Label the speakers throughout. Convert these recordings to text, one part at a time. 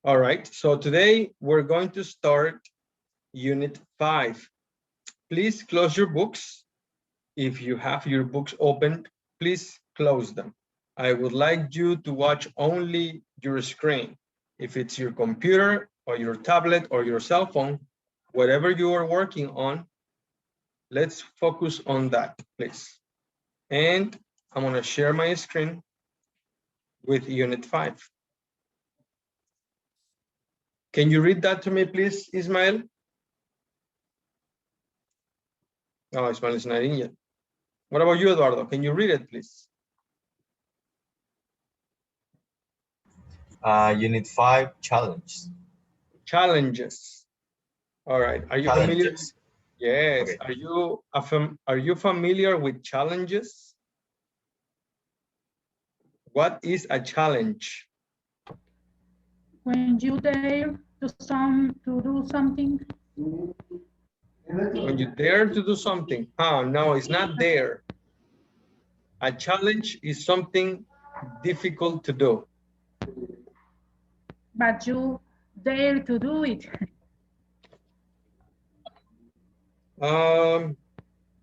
Speaker 1: All right, so today we're going to start Unit 5. Please close your books. If you have your books open, please close them. I would like you to watch only your screen. If it's your computer or your tablet or your cell phone, whatever you are working on, let's focus on that, please. And I'm going to share my screen with Unit 5. Can you read that to me, please, Ismael? No, Ismael is not in yet. What about you, Eduardo? Can you read it, please?
Speaker 2: Unit 5, challenges.
Speaker 1: Challenges. All right. Are you familiar? Yes.
Speaker 2: Okay.
Speaker 1: Are you familiar with challenges? What is a challenge?
Speaker 3: When you dare to do something.
Speaker 1: When you dare to do something. Oh, no, it's not dare. A challenge is something difficult to do.
Speaker 3: But you dare to do it.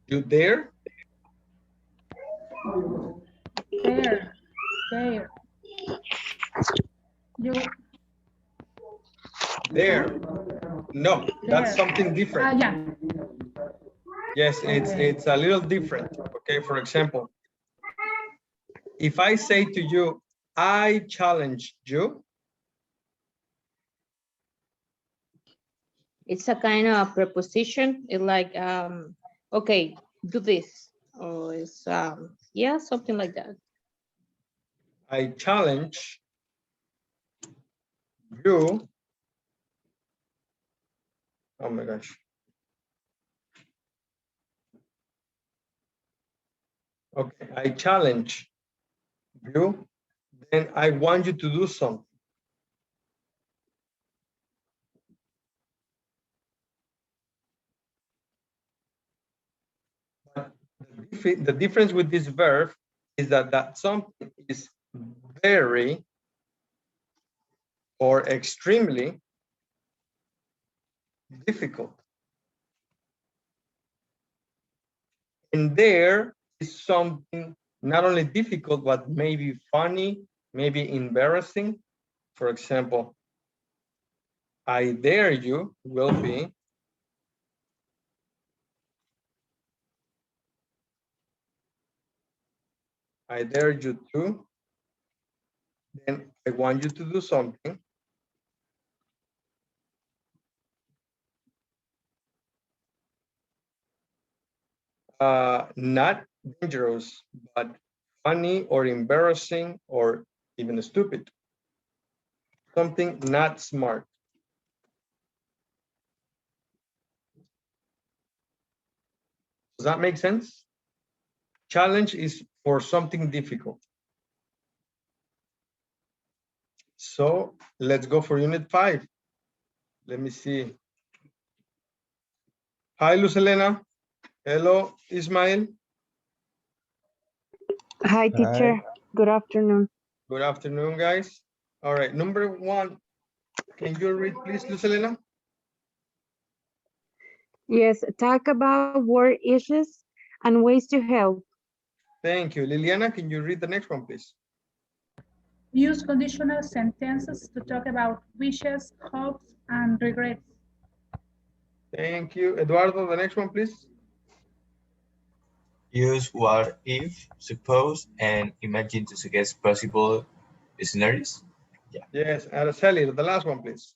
Speaker 1: You dare?
Speaker 3: Dare. You
Speaker 1: Dare. No, that's something different.
Speaker 3: yeah.
Speaker 1: Yes, it's a little different. Okay, for example, if I say to you, I challenge you.
Speaker 4: It's a kind of preposition. It's like, okay, do this. Or it's, yeah, something like that.
Speaker 1: I challenge you. Oh my gosh. Okay, I challenge you, then I want you to do something. But the difference with this verb is that something is very or extremely difficult. And there is something not only difficult, but maybe funny, maybe embarrassing. For example, I dare you will be I dare you to, then I want you to do something. Not dangerous, but funny or embarrassing or even stupid. Something not smart. Does that make sense? Challenge is for something difficult. So let's go for Unit 5. Let me see. Hi, Luz Elena. Hello, Ismail.
Speaker 5: Hi, teacher.
Speaker 2: Hi.
Speaker 5: Good afternoon.
Speaker 1: Good afternoon, guys. All right, number 1. Can you read, please, Luz Elena?
Speaker 5: Yes, talk about work issues and ways to help.
Speaker 1: Thank you. Liliana, can you read the next one, please?
Speaker 3: Use conditional sentences to talk about wishes, hopes, and regrets.
Speaker 1: Thank you. Eduardo, the next one, please.
Speaker 2: Use what if, suppose, and imagine to suggest possible scenarios. Yeah.
Speaker 1: Yes, Araceli, the last one, please.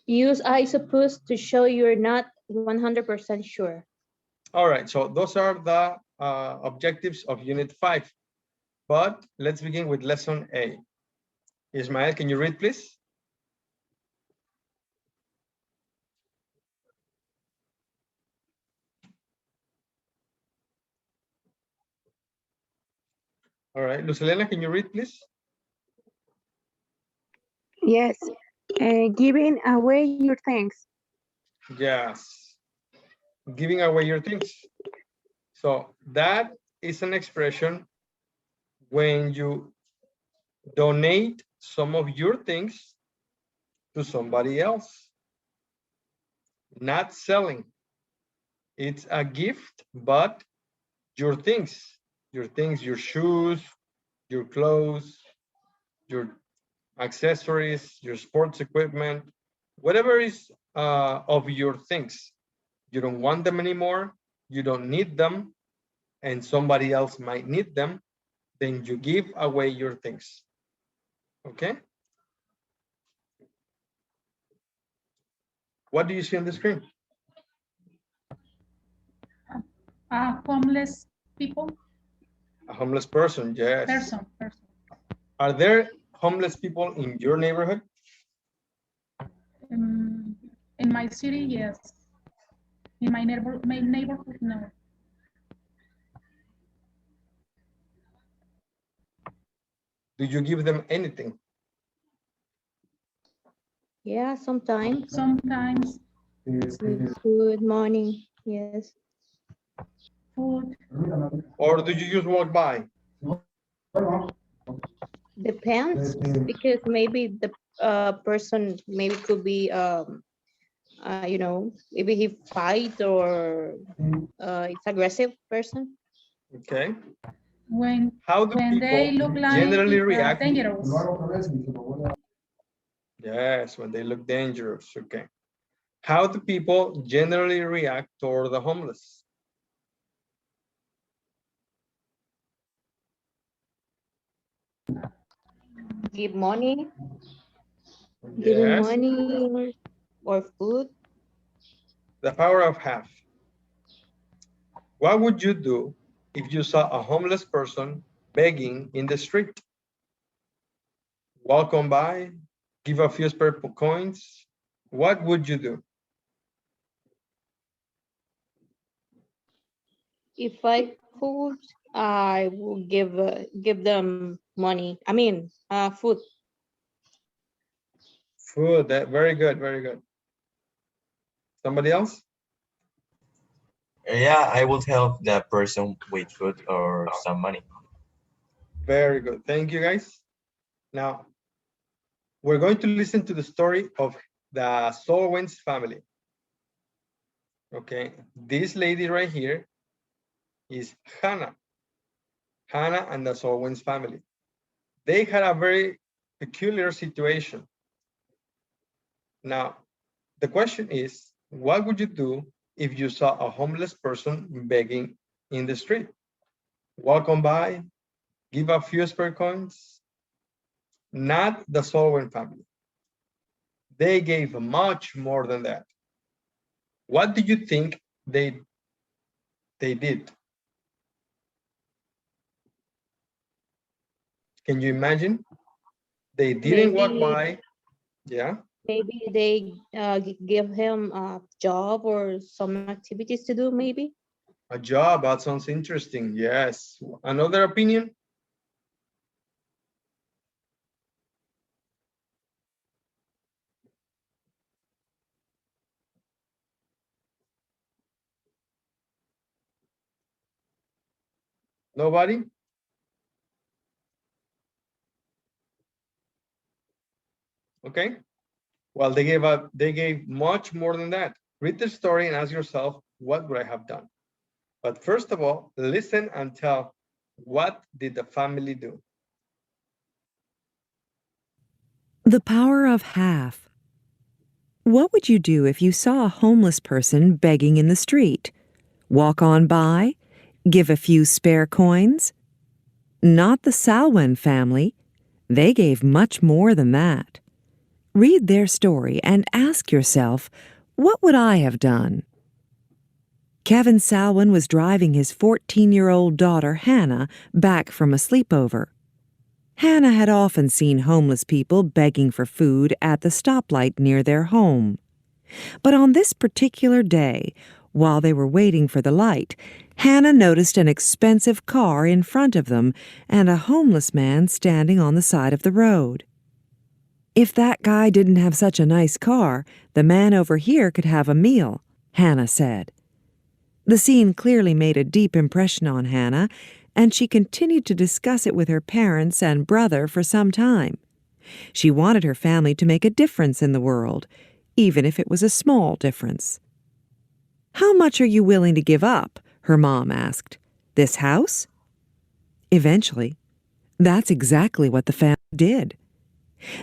Speaker 4: Use I suppose to show you're not 100% sure.
Speaker 1: All right, so those are the objectives of Unit 5. But let's begin with Lesson A. Ismael, can you read, please? All right, Lucelena, can you read, please?
Speaker 5: Yes, giving away your things.
Speaker 1: Yes, giving away your things. So that is an expression when you donate some of your things to somebody else. Not selling. It's a gift, but your things, your shoes, your clothes, your accessories, your sports equipment, whatever is of your things. You don't want them anymore, you don't need them, and somebody else might need them, then you give away your things. Okay? What do you see on the screen?
Speaker 3: Homeless people.
Speaker 1: A homeless person, yes.
Speaker 3: Person.
Speaker 1: Are there homeless people in your neighborhood?
Speaker 3: In my city, yes. In my neighborhood, no.
Speaker 1: Do you give them anything?
Speaker 4: Yeah, sometimes.
Speaker 3: Sometimes
Speaker 4: Good morning. Yes.
Speaker 3: food.
Speaker 1: Or do you just walk by?
Speaker 4: Depends, because maybe the person maybe could be you know, maybe he fight or it's aggressive person.
Speaker 1: Okay.
Speaker 3: When they look like
Speaker 1: generally react?
Speaker 3: dangerous.
Speaker 1: Yes, when they look dangerous. Okay. How do people generally react toward the homeless?
Speaker 4: Give money, giving
Speaker 1: Yes,
Speaker 4: money or food.
Speaker 1: the power of half. What would you do if you saw a homeless person begging in the street? Walk on by, give a few spare coins. What would you do?
Speaker 4: If I could, I would give them money. I mean, food.
Speaker 1: Food, that very good, very good. Somebody else?
Speaker 2: Yeah, I would help that person with food or some money.
Speaker 1: Very good. Thank you, guys. Now, we're going to listen to the story of the Solwens family. Okay, this lady right here is Hannah. Hannah and the Solwens family. They had a very peculiar situation. Now, the question is, what would you do if you saw a homeless person begging in the street? Walk on by, give a few spare coins? Not the Solwen family. They gave much more than that. What do you think they did? Can you imagine? They didn't walk by. Yeah.
Speaker 4: Maybe they give him a job or some activities to do, maybe.
Speaker 1: A job, that sounds interesting. Yes. Another opinion? Nobody? Okay. Well, they gave much more than that. Read the story and ask yourself, what would I have done? But first of all, listen and tell, what did the family do?
Speaker 6: The power of half. What would you do if you saw a homeless person begging in the street? Walk on by? Give a few spare coins? Not the Salwen family. They gave much more than that. Read their story and ask yourself, what would I have done? Kevin Salwen was driving his 14-year-old daughter, Hannah, back from a sleepover. Hannah had often seen homeless people begging for food at the stoplight near their home. But on this particular day, while they were waiting for the light, Hannah noticed an expensive car in front of them and a homeless man standing on the side of the road. If that guy didn't have such a nice car, the man over here could have a meal, Hannah said. The scene clearly made a deep impression on Hannah, and she continued to discuss it with her parents and brother for some time. She wanted her family to make a difference in the world, even if it was a small difference. How much are you willing to give up? Her mom asked. This house? Eventually, that's exactly what the family did.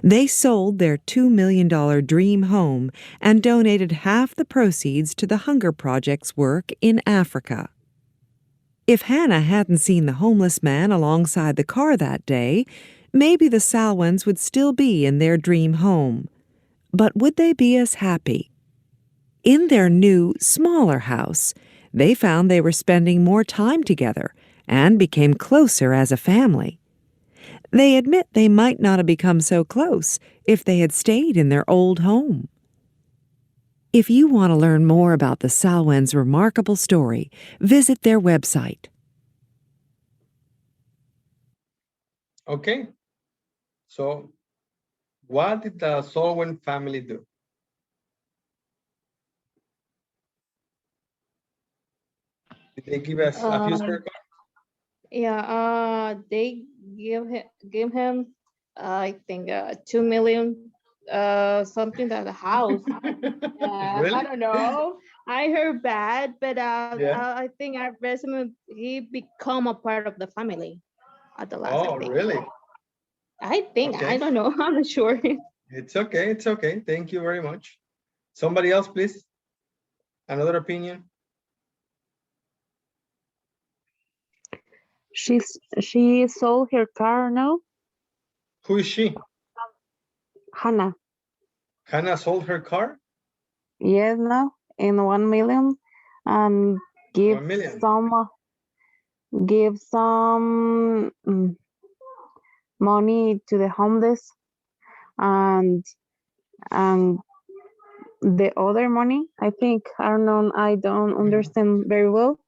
Speaker 6: They sold their $2 million dream home and donated half the proceeds to the Hunger Project's work in Africa. If Hannah hadn't seen the homeless man alongside the car that day, maybe the Salwans would still be in their dream home. But would they be as happy? In their new, smaller house, they found they were spending more time together and became closer as a family. They admit they might not have become so close if they had stayed in their old home. If you want to learn more about the Salwans' remarkable story, visit their website.
Speaker 1: Okay, so what did the Salwan family do? Did they give us a few spare cards?
Speaker 4: Yeah, they give him, I think, 2 million, something that the house. I
Speaker 1: Really?
Speaker 4: don't know. I heard bad, but
Speaker 1: Yeah.
Speaker 4: I think our resume he become a part of the family at the last.
Speaker 1: Oh, really?
Speaker 4: I think I
Speaker 1: Okay.
Speaker 4: don't know. I'm not sure.
Speaker 1: It's okay. It's okay. Thank you very much. Somebody else, please. Another opinion?
Speaker 5: She sold her car, no?
Speaker 1: Who is she?
Speaker 5: Hannah.
Speaker 1: Hannah sold her car?
Speaker 5: Yes, no? In 1 million and
Speaker 1: 1 million.
Speaker 5: give some money to the homeless and the other money, I think, I don't understand very well.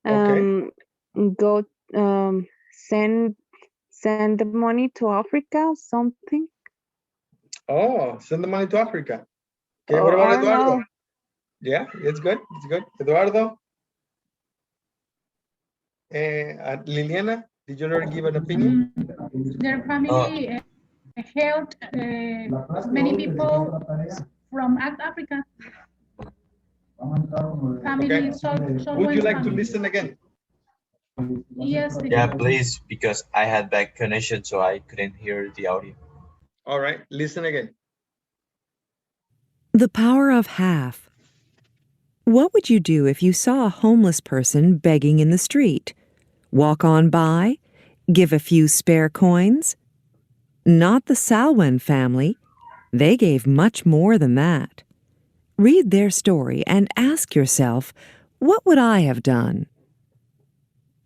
Speaker 1: Okay.
Speaker 5: Go send the money to Africa, something.
Speaker 1: Oh, send the money to Africa. Okay, what
Speaker 5: I
Speaker 1: about
Speaker 5: don't
Speaker 1: Eduardo?
Speaker 5: know.
Speaker 1: Yeah, it's good. It's good. Eduardo? Liliana, did you already give an opinion?
Speaker 3: Their family helped many people from Africa.
Speaker 1: Okay.
Speaker 3: Family,
Speaker 1: Would you
Speaker 3: Solwan's
Speaker 1: like to
Speaker 3: family.
Speaker 1: listen again?
Speaker 3: Yes,
Speaker 2: Yeah,
Speaker 3: teacher.
Speaker 2: please, because I had bad connection, so I couldn't hear the audio.
Speaker 1: All right, listen again.
Speaker 6: The power of half. What would you do if you saw a homeless person begging in the street? Walk on by? Give a few spare coins? Not the Salwan family. They gave much more than that. Read their story and ask yourself, what would I have done?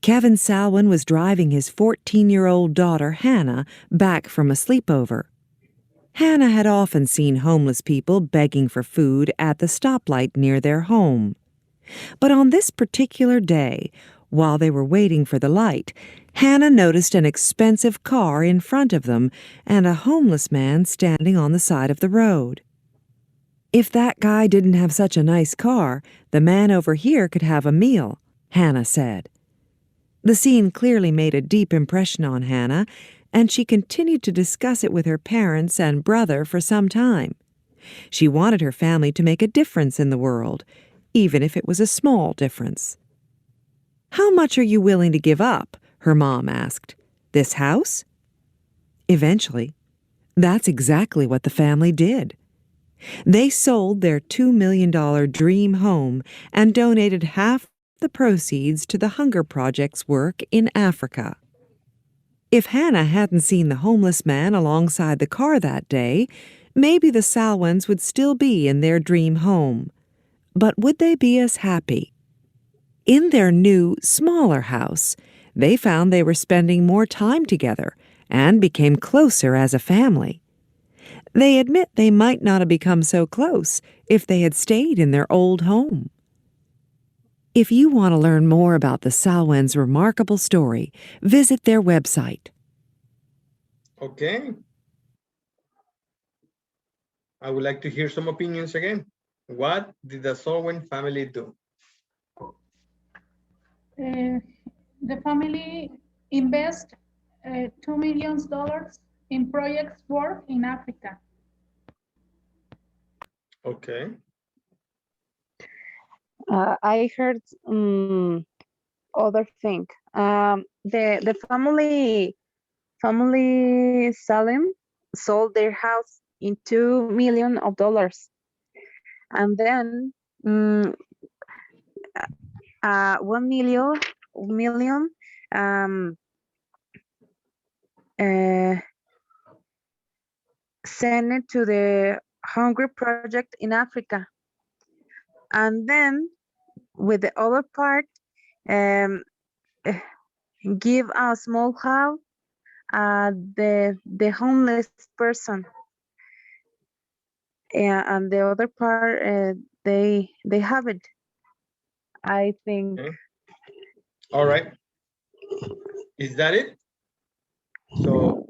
Speaker 6: Kevin Salwan was driving his 14-year-old daughter, Hannah, back from a sleepover. Hannah had often seen homeless people begging for food at the stoplight near their home. But on this particular day, while they were waiting for the light, Hannah noticed an expensive car in front of them and a homeless man standing on the side of the road. If that guy didn't have such a nice car, the man over here could have a meal, Hannah said. The scene clearly made a deep impression on Hannah, and she continued to discuss it with her parents and brother for some time. She wanted her family to make a difference in the world, even if it was a small difference. How much are you willing to give up? Her mom asked. This house? Eventually, that's exactly what the family did. They sold their $2 million dream home and donated half the proceeds to the Hunger Project's work in Africa. If Hannah hadn't seen the homeless man alongside the car that day, maybe the Salwans would still be in their dream home. But would they be as happy? In their new, smaller house, they found they were spending more time together and became closer as a family. They admit they might not have become so close if they had stayed in their old home. If you want to learn more about the Salwans' remarkable story, visit their website.
Speaker 1: Okay. I would like to hear some opinions again. What did the Salwan family do?
Speaker 3: The family invest $2 million in projects work in Africa.
Speaker 1: Okay.
Speaker 5: I heard other thing. The family Salim sold their house in $2 million, and then mm, 1 million um, uh, sent it to the Hunger Project in Africa, and then with the other part, um, eh, give a small house the homeless person. Yeah, and the other part, they have it. I think.
Speaker 1: Okay. All right. Is that it? So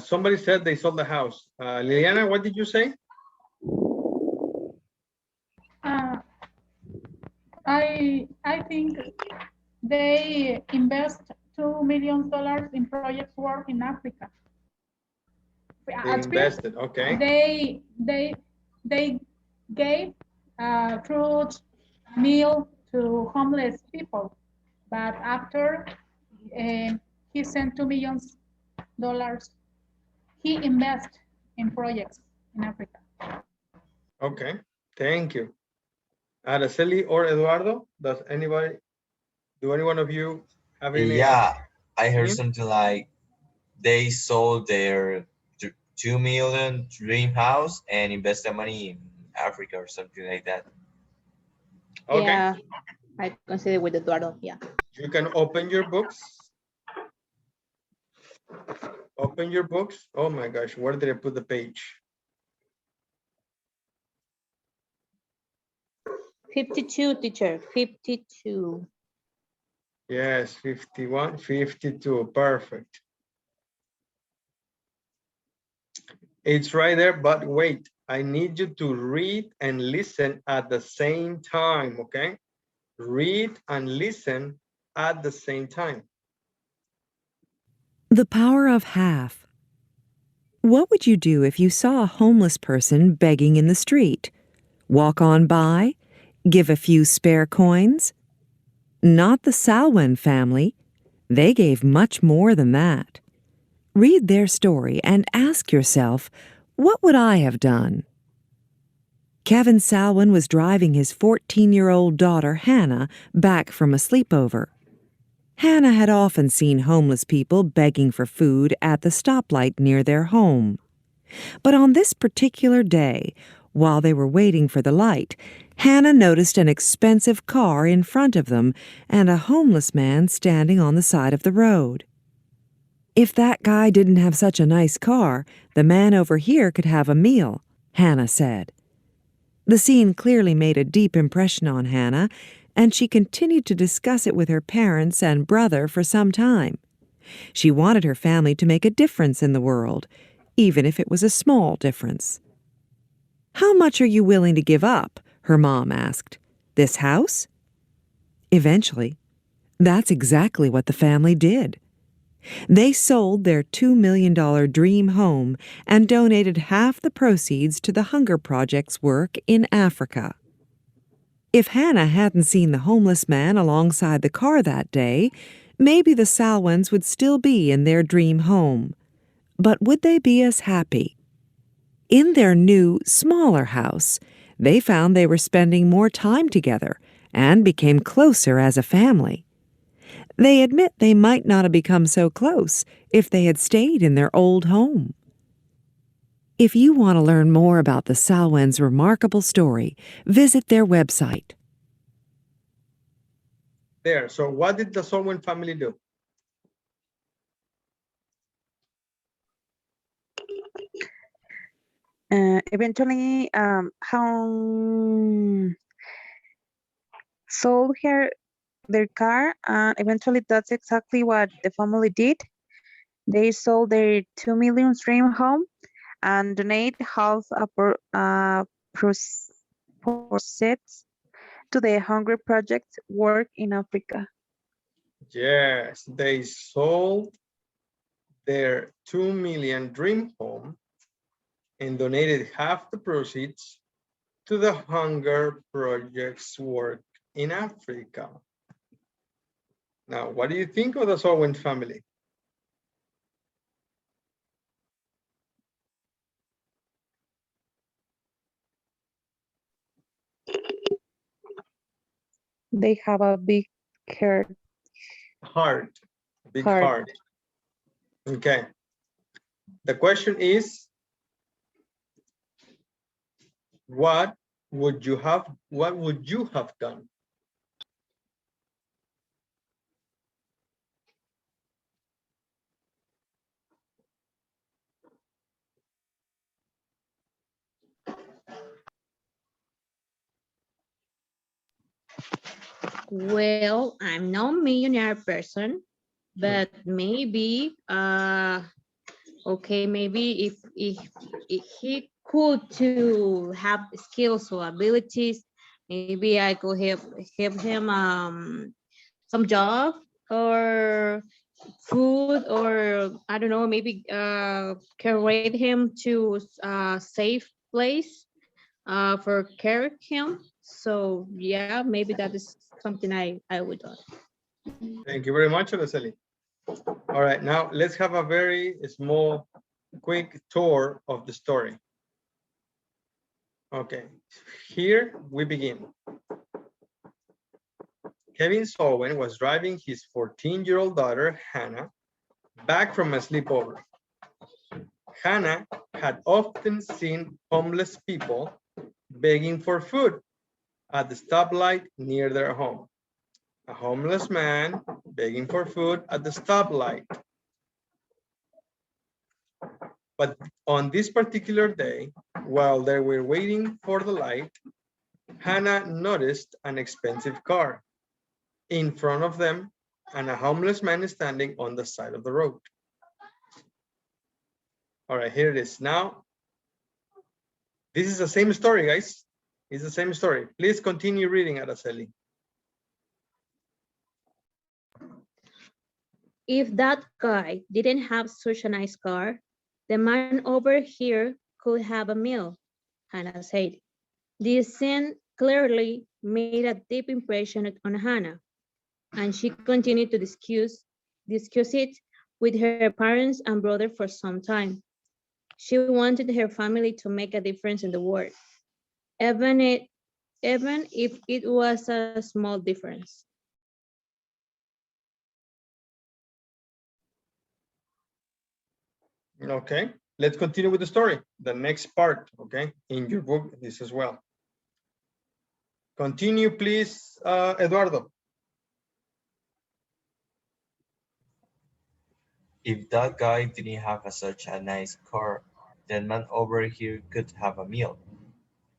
Speaker 1: somebody said they sold the house. Liliana, what did you say?
Speaker 3: I think they invest $2 million in projects work in Africa.
Speaker 1: They
Speaker 3: At first,
Speaker 1: invested. Okay.
Speaker 3: they gave fruits, meal to homeless people, but after he sent $2 million, he invest in projects in Africa.
Speaker 1: Okay. Thank you. Araceli or Eduardo, do any one of you have any?
Speaker 2: Yeah, I heard
Speaker 1: opinion?
Speaker 2: something like they sold their 2 million dream house and invested money in Africa or something like that.
Speaker 1: Okay.
Speaker 4: Yeah, I consider with Eduardo. Yeah.
Speaker 1: You can open your books. Open your books. Oh my gosh, where did I put the page?
Speaker 4: 52, teacher. 52.
Speaker 1: Yes, 51, 52. Perfect. It's right there, but wait, I need you to read and listen at the same time, okay? Read and listen at the same time.
Speaker 6: The power of half. What would you do if you saw a homeless person begging in the street? Walk on by? Give a few spare coins? Not the Salwen family. They gave much more than that. Read their story and ask yourself, what would I have done? Kevin Salwen was driving his 14-year-old daughter, Hannah, back from a sleepover. Hannah had often seen homeless people begging for food at the stoplight near their home. But on this particular day, while they were waiting for the light, Hannah noticed an expensive car in front of them and a homeless man standing on the side of the road. If that guy didn't have such a nice car, the man over here could have a meal, Hannah said. The scene clearly made a deep impression on Hannah, and she continued to discuss it with her parents and brother for some time. She wanted her family to make a difference in the world, even if it was a small difference. "How much are you willing to give up?" her mom asked. "This house?" Eventually, that's exactly what the family did. They sold their $2 million dream home and donated half the proceeds to the Hunger Project's work in Africa. If Hannah hadn't seen the homeless man alongside the car that day, maybe the Salwens would still be in their dream home. But would they be as happy? In their new, smaller house, they found they were spending more time together and became closer as a family. They admit they might not have become so close if they had stayed in their old home. If you want to learn more about the Salwens' remarkable story, visit their website.
Speaker 1: There. So what did the Solwen family do?
Speaker 5: Eventually, sold their car, and eventually that's exactly what the family did. They sold their 2 million dream home and donate half proceeds to the Hunger Project work in Africa.
Speaker 1: Yes, they sold their 2 million dream home and donated half the proceeds to the hunger project's work in Africa. Now, what do you think of the Owen family?
Speaker 5: They have a big heart.
Speaker 1: Big heart. Okay. The question is, what would you have done?
Speaker 4: Well, I'm not a millionaire person, but maybe okay, maybe if he could to have skills or abilities, maybe I could help him some job or food, or I don't know, maybe carry him to a safe place for care him. So yeah, maybe that is something I would do.
Speaker 1: Thank you very much, Araceli. All right, now let's have a very small, quick tour of the story. Okay, here we begin. Kevin Solwen was driving his 14-year-old daughter, Hannah, back from a sleepover. Hannah had often seen homeless people begging for food at the stoplight near their home. A homeless man begging for food at the stoplight. But on this particular day, while they were waiting for the light, Hannah noticed an expensive car in front of them and a homeless man standing on the side of the road. All right, here it is. Now, this is the same story, guys. It's the same story. Please continue reading, Araceli.
Speaker 4: If that guy didn't have such a nice car, the man over here could have a meal, Hannah said. This scene clearly made a deep impression on Hannah, and she continued to discuss it with her parents and brother for some time. She wanted her family to make a difference in the world, even if it was a small difference.
Speaker 1: Okay, let's continue with the story. The next part, okay, in your book, this as well. Continue, please, Eduardo.
Speaker 2: If that guy didn't have such a nice car, that man over here could have a meal.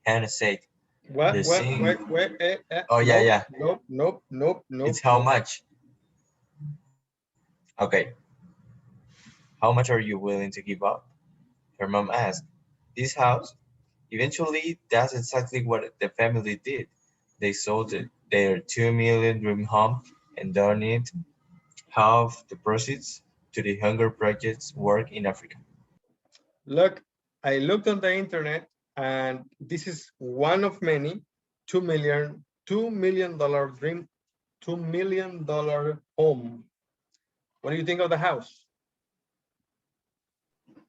Speaker 2: Hannah said,
Speaker 1: What?
Speaker 2: the scene. Oh,
Speaker 1: nope,
Speaker 2: yeah.
Speaker 1: Nope.
Speaker 2: It's how much? Okay. How much are you willing to give up? Her mom asked. This house? Eventually, that's exactly what the family did. They sold their 2 million dream home and donated half the proceeds to the hunger project's work in Africa.
Speaker 1: Look, I looked on the internet, and this is one of many $2 million dream, $2 million home. What do you think of the house?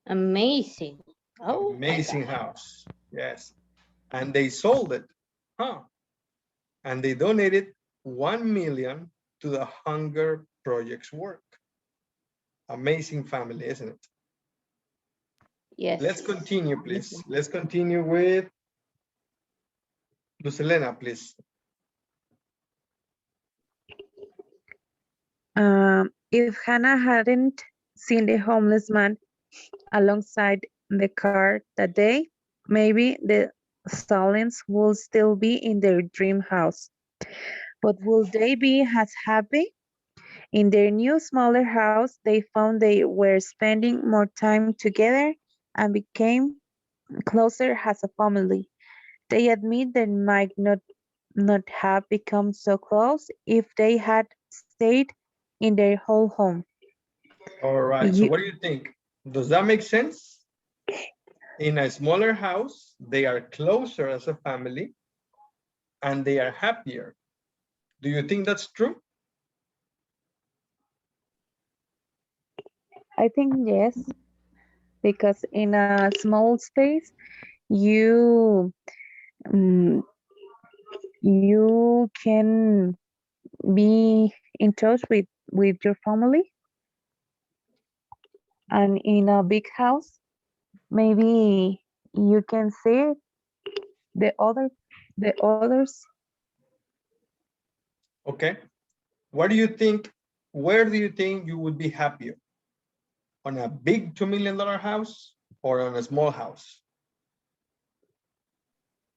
Speaker 4: Amazing. Oh,
Speaker 1: Amazing house. Yes. And they sold it. Huh. And they donated 1 million to the hunger project's work. Amazing family, isn't it?
Speaker 4: yes.
Speaker 1: Let's continue, please. Let's continue with Lucelena, please.
Speaker 5: If Hannah hadn't seen the homeless man alongside the car that day, maybe the Stallings would still be in their dream house. But will they be as happy? In their new smaller house, they found they were spending more time together and became closer as a family. They admit they might not have become so close if they had stayed in their whole home.
Speaker 1: All right. So what do you think? Does that make sense? In a smaller house, they are closer as a family and they are happier. Do you think that's true?
Speaker 5: I think yes, because in a small space, you you can be in touch with your family, and in a big house, maybe you can see the others.
Speaker 1: Okay. What do you think? Where do you think you would be happier? On a big $2 million house or on a small house?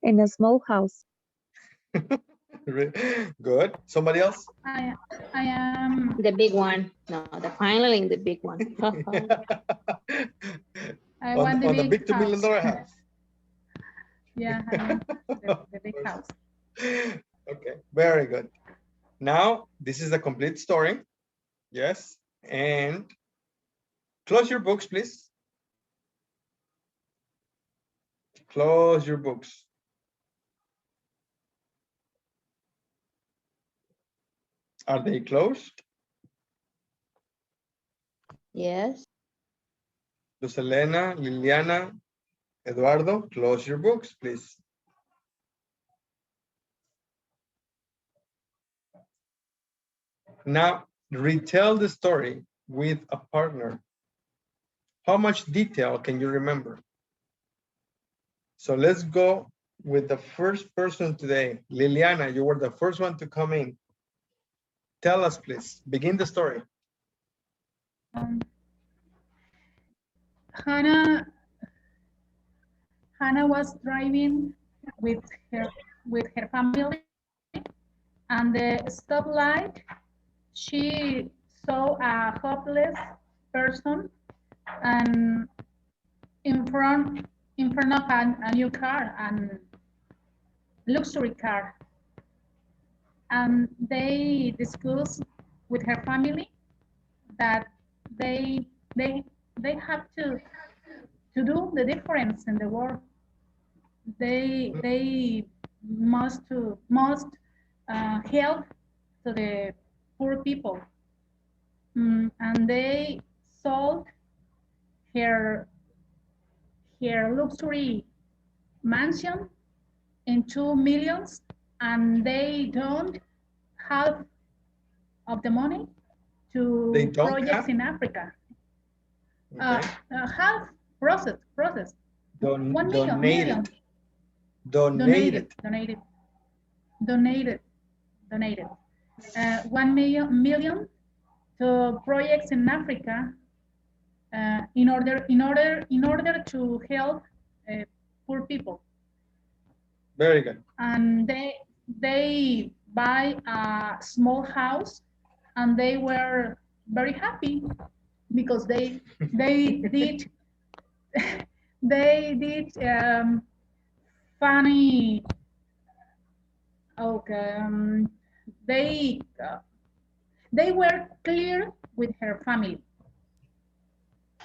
Speaker 5: In a small house.
Speaker 1: Good. Somebody else?
Speaker 3: I am.
Speaker 4: The big one. No, the finally in the big one.
Speaker 3: I want
Speaker 1: on the big $2 million
Speaker 3: house.
Speaker 1: house.
Speaker 3: Yeah, I want the big house.
Speaker 1: Okay, very good. Now, this is a complete story. Yes. And close your books, please. Close your books. Are they closed?
Speaker 4: Yes.
Speaker 1: Luz Elena, Liliana, Eduardo, close your books, please. Now, retell the story with a partner. How much detail can you remember? So let's go with the first person today. Liliana, you were the first one to come in. Tell us, please. Begin the story.
Speaker 3: Hannah was driving with her family, and the stoplight, she saw a hopeless person, and in front of a new car, and luxury car, and they discussed with her family that they they they have to do the difference in the world. They must help to the poor people, and they sold her luxury mansion in 2 millions, and they don't have of the money
Speaker 1: They
Speaker 3: to
Speaker 1: don't
Speaker 3: projects
Speaker 1: have?
Speaker 3: in Africa.
Speaker 1: Okay.
Speaker 3: Half process. 1 million,
Speaker 1: Donated.
Speaker 3: donated.
Speaker 1: Donated.
Speaker 3: Donated. 1 million to projects in Africa, in order to help poor people.
Speaker 1: Very good.
Speaker 3: And they buy a small house, and they were very happy because they did they did funny. Okay, they were clear with her family.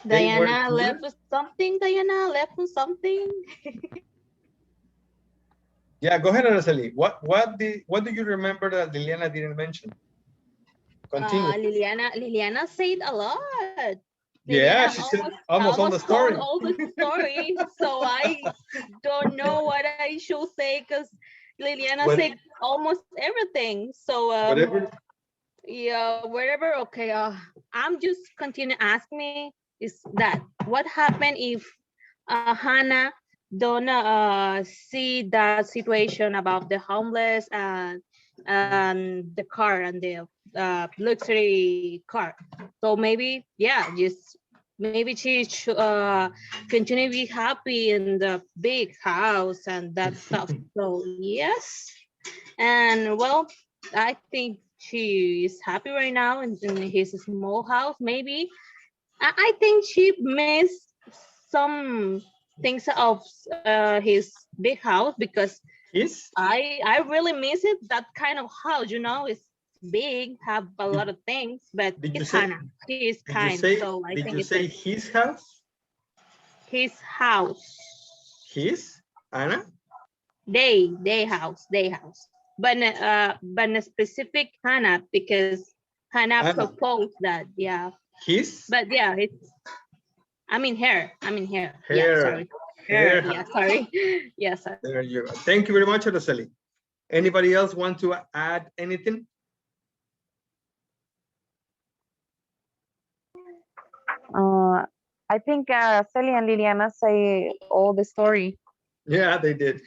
Speaker 4: Diana left with something. Diana left with something.
Speaker 1: Yeah, go ahead, Araceli. What do you remember that Liliana didn't mention? Continue.
Speaker 4: Liliana said a lot.
Speaker 1: Yeah,
Speaker 4: Liliana
Speaker 1: she said almost all the story.
Speaker 4: All the story. So I don't know what I should say, because Liliana said almost everything. So
Speaker 1: Whatever.
Speaker 4: yeah, whatever. Okay. I'm just continue asking me is that what happened if Hannah don't see that situation about the homeless and the car and the luxury car. So maybe, yeah, just maybe she should continue to be happy in the big house and that stuff. So yes, and well, I think she is happy right now in his small house. Maybe I think she missed some things of his big house, because I really miss it, that kind of house, you know. It's big, have a lot of things, but
Speaker 1: Did you
Speaker 4: it's
Speaker 1: say?
Speaker 4: Hannah. She is
Speaker 1: Did you
Speaker 4: kind,
Speaker 1: say?
Speaker 4: so I
Speaker 1: Did
Speaker 4: think
Speaker 1: you
Speaker 4: it's
Speaker 1: say his house?
Speaker 4: his house.
Speaker 1: His, Anna?
Speaker 4: They house. But a specific Hannah because Hannah
Speaker 1: Anna.
Speaker 4: proposed that. Yeah,
Speaker 1: His.
Speaker 4: but yeah, it's. I mean her. Yeah,
Speaker 1: Her.
Speaker 4: sorry.
Speaker 1: Her.
Speaker 4: Yeah, sorry. Yeah, sorry.
Speaker 1: There you go. Thank you very much, Araceli. Anybody else want to add anything?
Speaker 5: I think Sally and Liliana say all the story.
Speaker 1: Yeah, they did.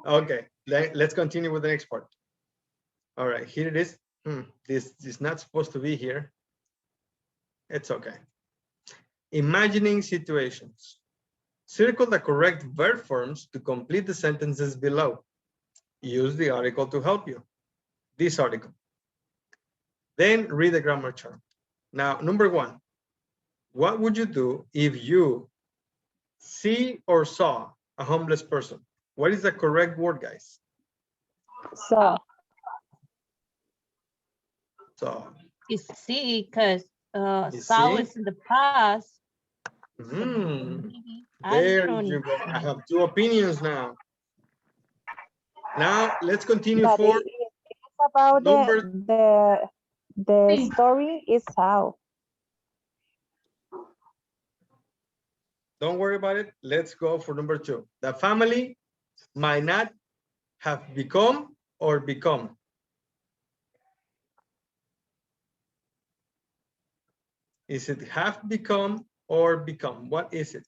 Speaker 1: Okay, let's continue with the next part. All right, here it is. This is not supposed to be here. It's okay. Imagining situations. Circle the correct verb forms to complete the sentences below. Use the article to help you. This article. Then read the grammar chart. Now, number one, what would you do if you see or saw a homeless person? What is the correct word, guys?
Speaker 5: So
Speaker 1: So,
Speaker 4: It's see because
Speaker 1: You
Speaker 4: saw
Speaker 1: see?
Speaker 4: is in the past.
Speaker 1: There you go. I have two opinions now. Now let's continue
Speaker 5: but
Speaker 1: for
Speaker 5: it's about
Speaker 1: number.
Speaker 5: the story is how.
Speaker 1: Don't worry about it. Let's go for number two. The family might not have become or become. Is it have become or become? What is it?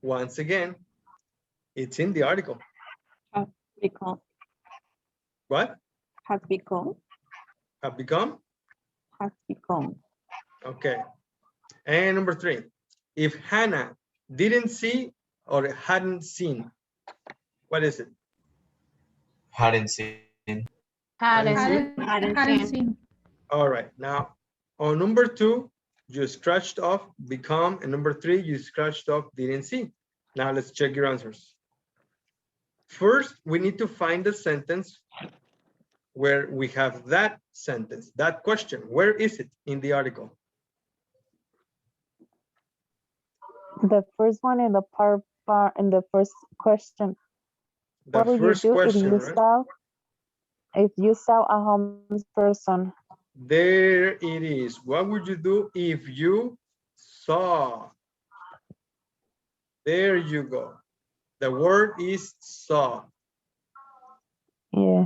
Speaker 1: Once again, it's in the article.
Speaker 5: Has become.
Speaker 1: What?
Speaker 5: Has become.
Speaker 1: Have become?
Speaker 5: Has become.
Speaker 1: Okay. And number three, if Hannah didn't see or hadn't seen, what is it?
Speaker 2: Hadn't seen.
Speaker 3: Hadn't seen.
Speaker 1: All right. Now, on number two, you scratched off become, and number three, you scratched off didn't see. Now let's check your answers. First, we need to find the sentence where we have that sentence, that question. Where is it in the article?
Speaker 5: The first one in the part in the first question.
Speaker 1: The
Speaker 5: What would you
Speaker 1: first
Speaker 5: do
Speaker 1: question, right?
Speaker 5: if you saw a homeless person?
Speaker 1: There it is. What would you do if you saw? There you go. The word is saw.
Speaker 5: Yeah.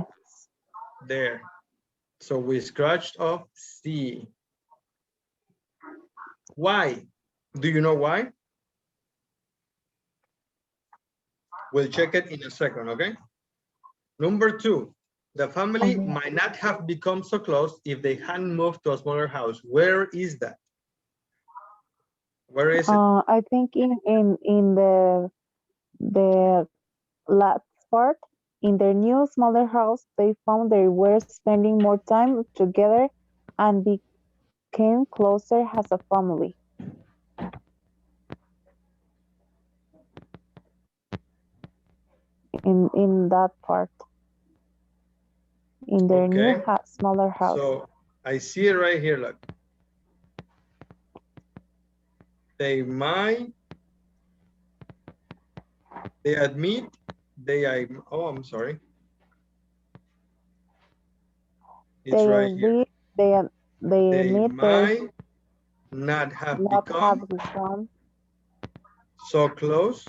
Speaker 1: There. So we scratched off see. Why? Do you know why? We'll check it in a second, okay? Number two, the family might not have become so close if they hadn't moved to a smaller house. Where is that? Where is it?
Speaker 5: I think in the last part, in their new smaller house, they found they were spending more time together and became closer as a family. In that part, in their new smaller house.
Speaker 1: So I see it right here. Look, they might. They admit. Oh, I'm sorry. It's right here.
Speaker 5: They admit
Speaker 1: might not have become so close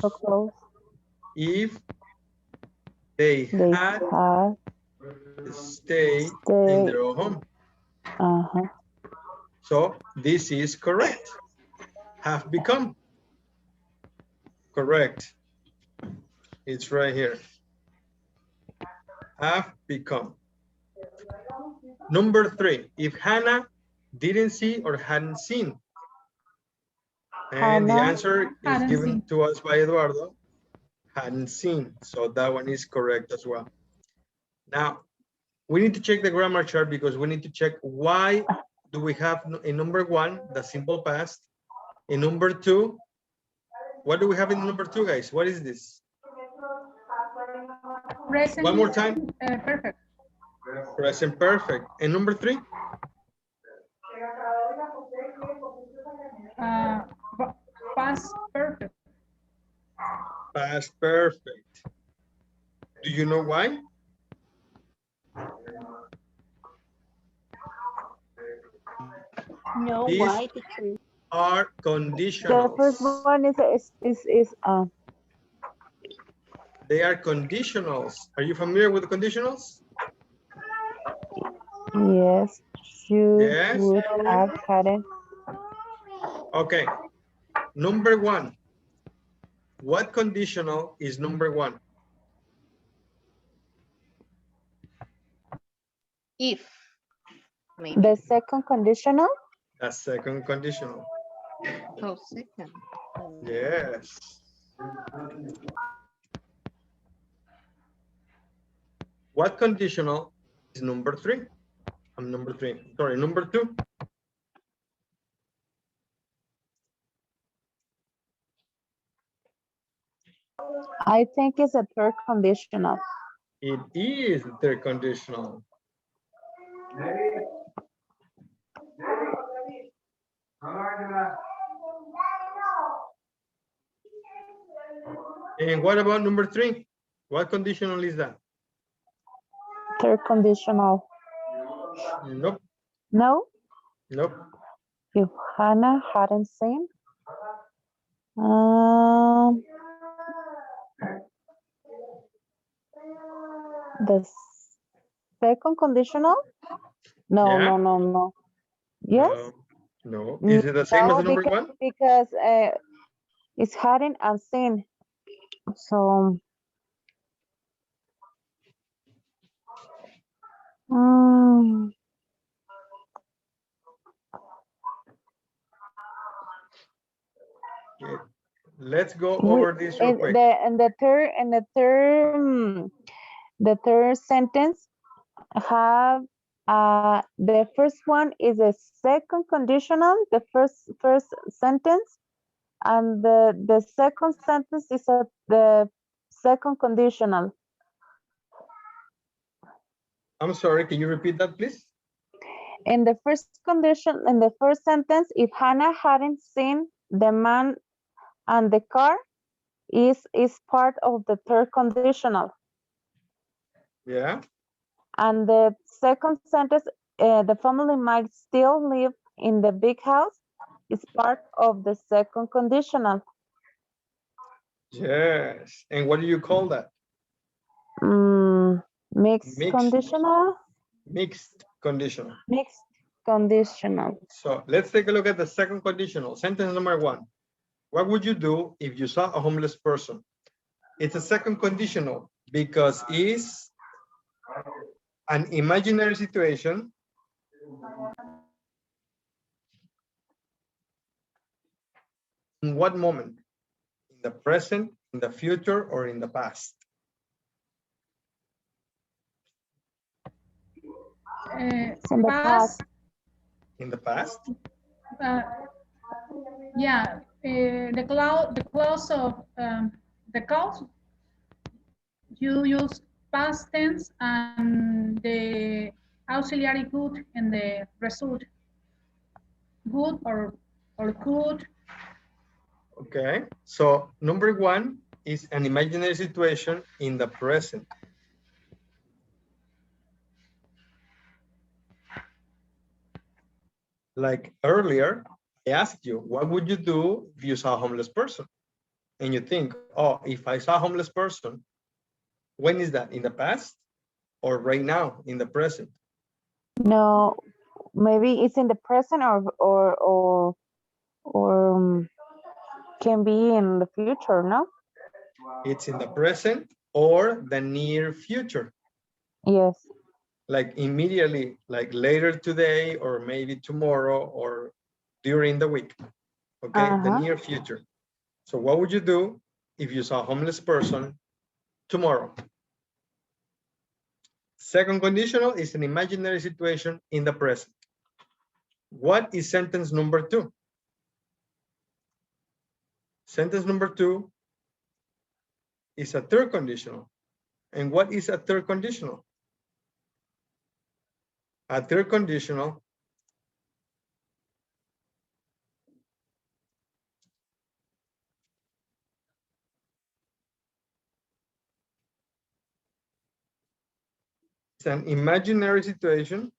Speaker 1: if they had stayed in their own home. So this is correct. Have become. Correct. It's right here. Have become. Number three, if Hannah didn't see or hadn't seen. And the answer is given to us by Eduardo. Hadn't seen. So that one is correct as well. Now, we need to check the grammar chart because we need to check why do we have in number one, the simple past. In number two, what do we have in number two, guys? What is this?
Speaker 3: Present.
Speaker 1: One more time.
Speaker 3: Perfect.
Speaker 1: Present perfect. And number 3?
Speaker 3: Past perfect.
Speaker 1: Past perfect. Do you know why?
Speaker 4: No,
Speaker 1: These
Speaker 4: why, teacher?
Speaker 1: are
Speaker 5: The
Speaker 1: conditionals.
Speaker 5: first one is
Speaker 1: They are conditionals. Are you familiar with the conditionals?
Speaker 5: yes, should,
Speaker 1: Yes.
Speaker 5: would, have, hadn't.
Speaker 1: Okay. Number 1. What conditional is number 1?
Speaker 4: If. Maybe.
Speaker 5: The second conditional,
Speaker 1: The second conditional.
Speaker 4: Oh, second.
Speaker 1: Yes. What conditional is number 3? I'm number 3. Sorry, number 2.
Speaker 5: I think is a third conditional.
Speaker 1: It is the third conditional. And what about number 3? What conditional is that?
Speaker 5: Third conditional.
Speaker 1: Nope.
Speaker 5: No,
Speaker 1: Nope.
Speaker 5: if Hannah hadn't seen. Um, the second conditional? No,
Speaker 1: Yeah.
Speaker 5: no. Yes?
Speaker 1: No. Is it the same as
Speaker 5: No,
Speaker 1: the number 1?
Speaker 5: because it's hadn't and seen. So,
Speaker 1: Okay. Let's go over this real
Speaker 5: and
Speaker 1: quick.
Speaker 5: the third sentence have the first one is a second conditional, the first sentence, and the second sentence is the second conditional.
Speaker 1: I'm sorry, can you repeat that, please?
Speaker 5: In the first condition, in the first sentence, if Hannah hadn't seen the man and the car, is part of the third conditional.
Speaker 1: Yeah.
Speaker 5: And the second sentence, the family might still live in the big house, is part of the second conditional.
Speaker 1: Yes. And what do you call that?
Speaker 5: Mixed conditional.
Speaker 1: Mixed conditional.
Speaker 5: Mixed conditional.
Speaker 1: So let's take a look at the second conditional. Sentence number 1. What would you do if you saw a homeless person? It's a second conditional because it's an imaginary situation. In what moment? In the present, in the future, or in the past?
Speaker 5: In the past.
Speaker 1: In the past?
Speaker 3: Yeah, the clause of the cause, you use past tense and the auxiliary good and the result. Good or could.
Speaker 1: Okay, so number 1 is an imaginary situation in the present. Like earlier, I asked you, what would you do if you saw a homeless person? And you think, oh, if I saw a homeless person, when is that? In the past or right now in the present?
Speaker 5: No, maybe it's in the present or can be in the future, no?
Speaker 1: It's in the present or the near future.
Speaker 5: Yes.
Speaker 1: Like immediately, like later today, or maybe tomorrow, or during the week. Okay, the near future. So what would you do if you saw a homeless person tomorrow? Second conditional is an imaginary situation in the present. What is sentence number 2? Sentence number 2 is a third conditional. And what is a third conditional? A third conditional is an imaginary situation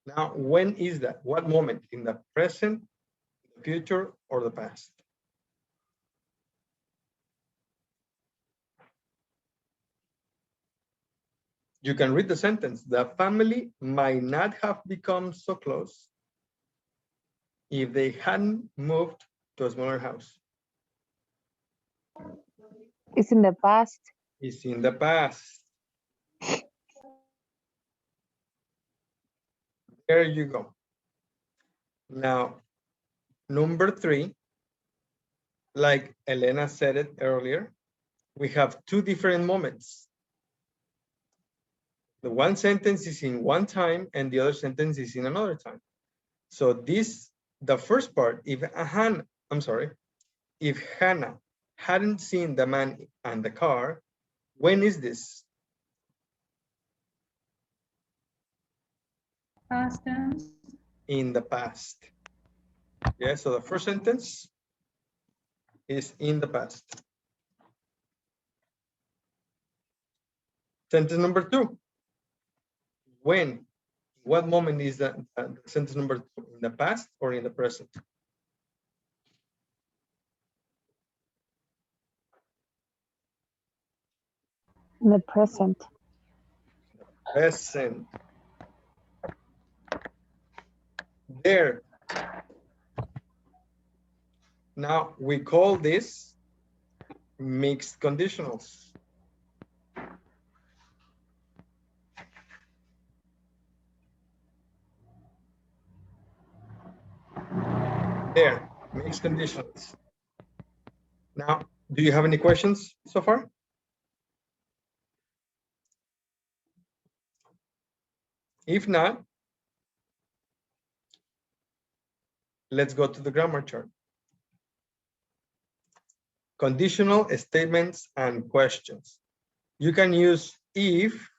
Speaker 1: now. When is that? What moment? In the present, the future, or the past? You can read the sentence. The family might not have become so close if they hadn't moved to a smaller house.
Speaker 5: It's in the past.
Speaker 1: It's in the past. There you go. Now, number 3, like Elena said it earlier, we have 2 different moments. The one sentence is in one time and the other sentence is in another time. So the first part, if Hannah hadn't seen the man and the car, when is this?
Speaker 3: Past tense.
Speaker 1: In the past. Yeah, so the first sentence is in the past. Sentence number 2. When? What moment is that sentence number 2? In the past or in the present?
Speaker 5: In the present.
Speaker 1: Present. There. Now we call this mixed conditionals. There, mixed conditionals. Now, do you have any questions so far? If not, let's go to the grammar chart. Conditional statements and questions. You can use if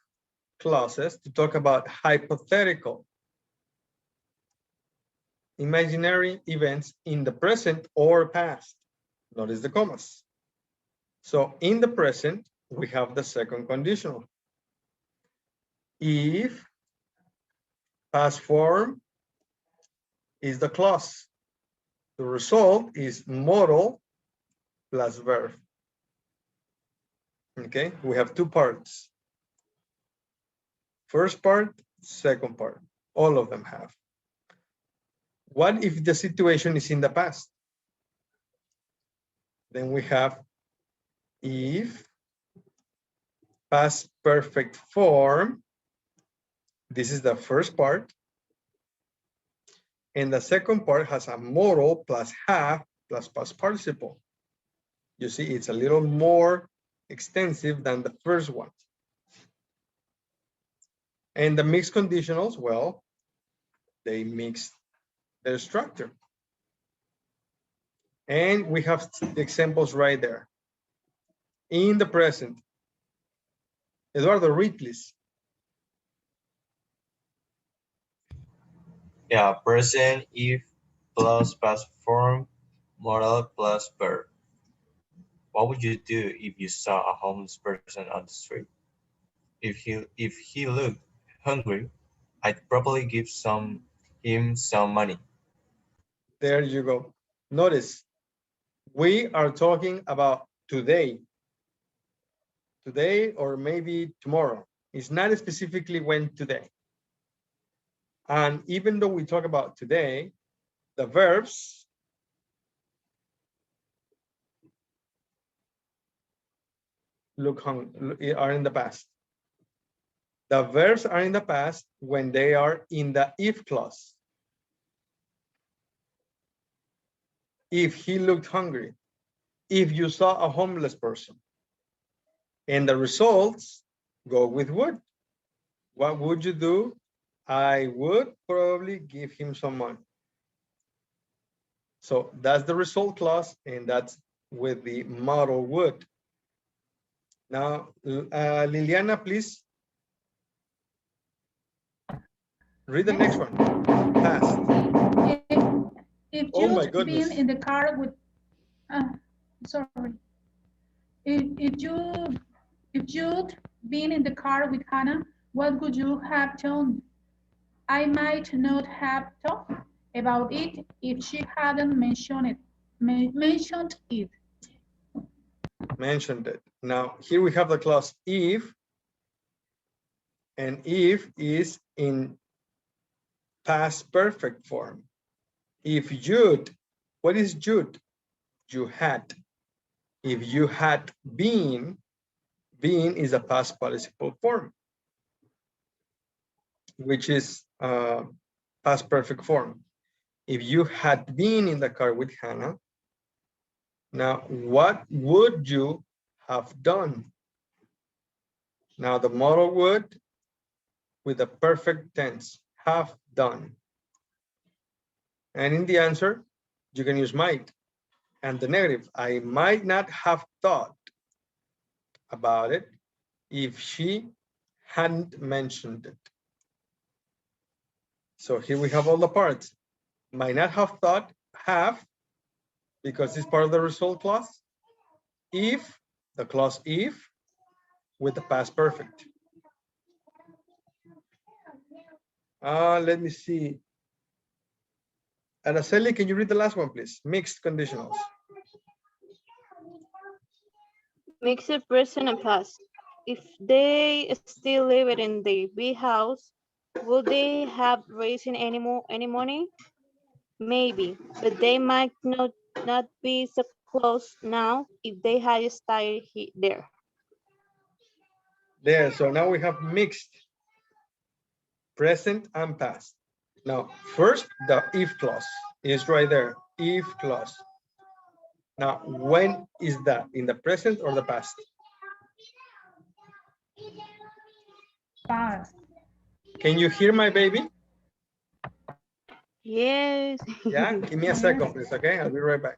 Speaker 1: clauses to talk about hypothetical imaginary events in the present or past. Notice the commas. So in the present, we have the second conditional. If past form is the clause. The result is modal plus verb. Okay, we have 2 parts. First part, second part. All of them have. What if the situation is in the past? Then we have if past perfect form. This is the first part. And the second part has a modal plus have plus past participle. You see, it's a little more extensive than the first one. And the mixed conditionals, well, they mix their structure. And we have the examples right there. In the present. Eduardo, read, please.
Speaker 2: Yeah, present if plus past form, modal plus verb. What would you do if you saw a homeless person on the street? If he looked hungry, I'd probably give him some money.
Speaker 1: There you go. Notice, we are talking about today. Today or maybe tomorrow. It's not specifically when today. And even though we talk about today, the verbs are in the past. The verbs are in the past when they are in the if clause. If he looked hungry, if you saw a homeless person. And the results go with would. What would you do? I would probably give him some money. So that's the result clause, and that's with the model would. Now, Liliana, please read the next one. Past.
Speaker 3: If
Speaker 1: Oh my
Speaker 3: you'd
Speaker 1: goodness.
Speaker 3: been in the car with, sorry, if you'd been in the car with Hannah, what would you have done? I might not have thought about it if she hadn't mentioned it. Mentioned it.
Speaker 1: Mentioned it. Now, here we have the clause if, and if is in past perfect form. If you'd, what is you'd? You had. If you had been is a past participle form, which is past perfect form. If you had been in the car with Hannah, now what would you have done? Now the modal would with the perfect tense, have done. And in the answer, you can use might. And the negative, I might not have thought about it if she hadn't mentioned it. So here we have all the parts. Might not have thought, have, because it's part of the result clause. If, the clause if, with the past perfect. Let me see. Araceli, can you read the last one, please? Mixed conditionals.
Speaker 4: Mixed present and past. If they still live in the big house, would they have raising any money? Maybe, but they might not be so close now if they had stayed there.
Speaker 1: There, so now we have mixed present and past. Now, first, the if clause is right there, if clause. Now, when is that, in the present or the past?
Speaker 3: Past.
Speaker 1: Can you hear my baby?
Speaker 4: Yes.
Speaker 1: Yeah, give me a second, please, okay? I'll be right back.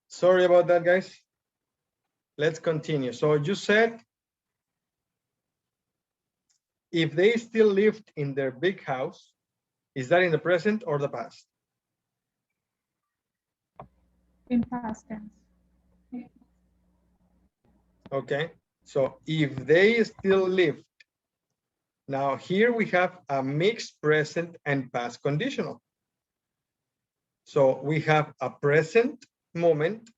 Speaker 1: Sorry about that, guys. Let's continue. So you said if they still lived in their big house, is that in the present or the past?
Speaker 3: In past tense.
Speaker 1: Okay, so if they still lived, now here we have a mixed present and past conditional. So we have a present moment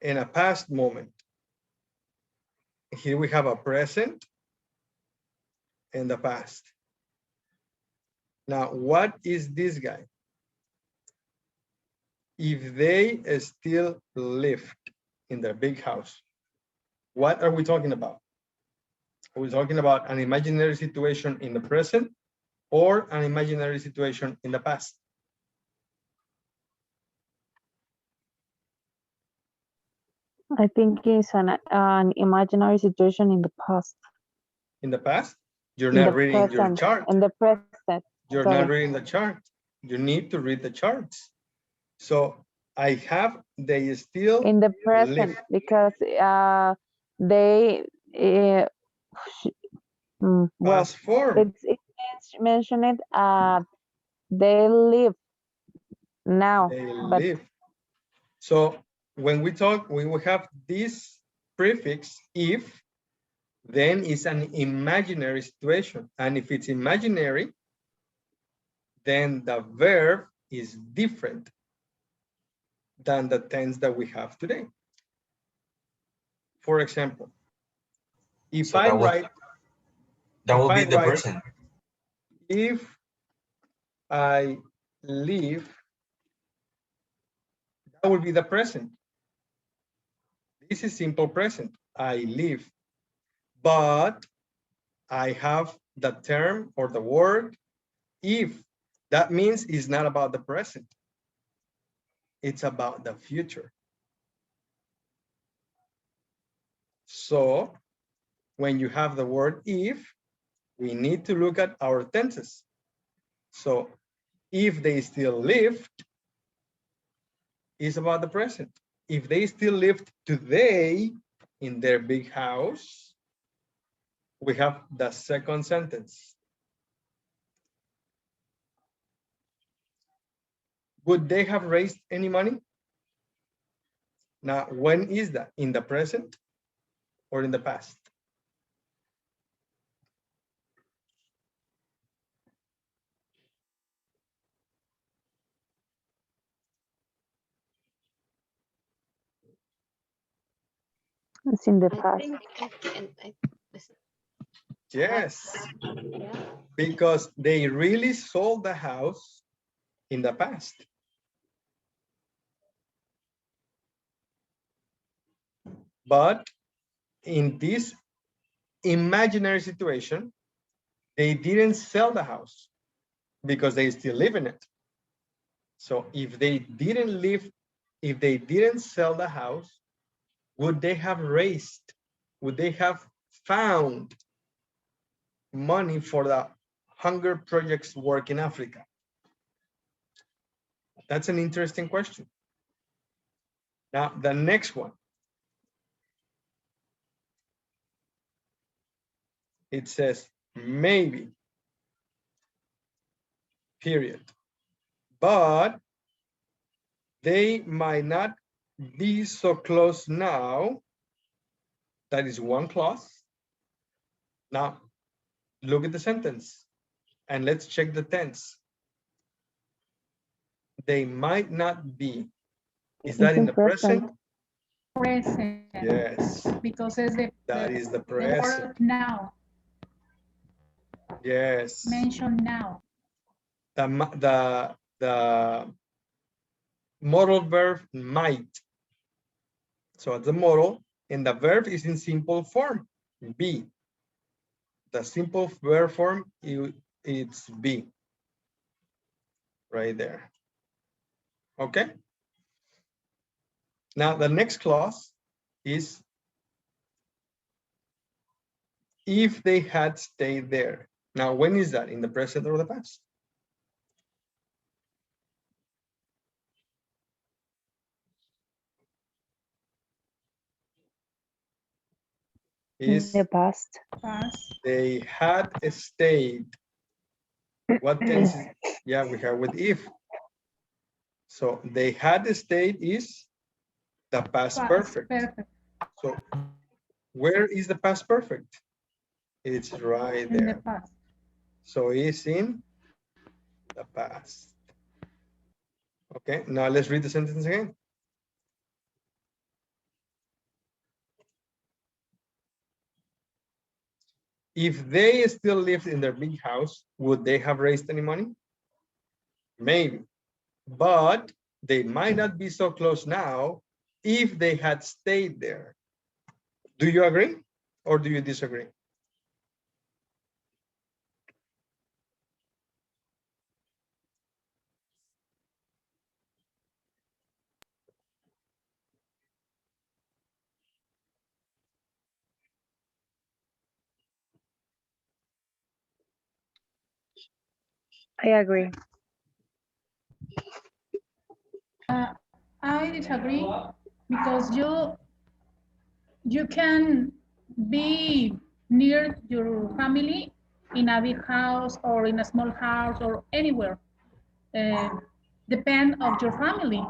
Speaker 1: and a past moment. Here we have a present and the past. Now, what is this guy? If they still lived in their big house. What are we talking about? Are we talking about an imaginary situation in the present or an imaginary situation in the past?
Speaker 5: I think it's an imaginary situation in the past.
Speaker 1: In the past, you're
Speaker 5: In the
Speaker 1: not reading your
Speaker 5: present.
Speaker 1: chart.
Speaker 5: In the present.
Speaker 1: You're
Speaker 5: Sorry.
Speaker 1: not reading the chart. You need to read the charts. So I have, they still
Speaker 5: In the present,
Speaker 1: live.
Speaker 5: because they well,
Speaker 1: Past form.
Speaker 5: it's mentioned they live now,
Speaker 1: They
Speaker 5: but
Speaker 1: live. So when we talk, we will have this prefix if, then it's an imaginary situation. And if it's imaginary, then the verb is different than the tense that we have today. For example, if
Speaker 2: So
Speaker 1: I write,
Speaker 2: that will be
Speaker 1: I
Speaker 2: the
Speaker 1: write,
Speaker 2: person.
Speaker 1: if I live, that will be the present. This is simple present. I live. But I have the term or the word if. That means it's not about the present. It's about the future. So when you have the word if, we need to look at our tenses. So if they still lived is about the present. If they still lived today in their big house, we have the second sentence. Would they have raised any money? Now, when is that? In the present or in the past?
Speaker 5: it's in the
Speaker 4: I
Speaker 5: past.
Speaker 4: think
Speaker 1: Yes,
Speaker 4: yeah.
Speaker 1: because they really sold the house in the past. But in this imaginary situation, they didn't sell the house because they still live in it. So if they didn't live, if they didn't sell the house, would they have raised, would they have found money for the hunger projects work in Africa? That's an interesting question. Now, the next one. It says maybe, period. But they might not be so close now. That is one clause. Now, look at the sentence and let's check the tense. They might not be. Is that in the present?
Speaker 3: Present.
Speaker 1: Yes.
Speaker 3: Because it's
Speaker 1: That is the
Speaker 3: the
Speaker 1: present.
Speaker 3: word now.
Speaker 1: Yes.
Speaker 3: Mention now.
Speaker 1: The modal verb might. So the modal and the verb is in simple form, be. The simple verb form, it's be. Right there. Okay. Now the next clause is if they had stayed there. Now, when is that? In the present or the past?
Speaker 5: In
Speaker 1: Is
Speaker 5: the past.
Speaker 3: Past.
Speaker 1: they had stayed. What tense is, yeah, we have with if. So they had stayed is the past perfect. So where is the past perfect? It's right
Speaker 3: In the
Speaker 1: there.
Speaker 3: past.
Speaker 1: So it's in the past. Okay, now let's read the sentence again. If they still lived in their big house, would they have raised any money? Maybe, but they might not be so close now if they had stayed there. Do you agree or do you disagree?
Speaker 5: I agree.
Speaker 3: I disagree because you can be near your family in a big house or in a small house or anywhere. Depend of your family.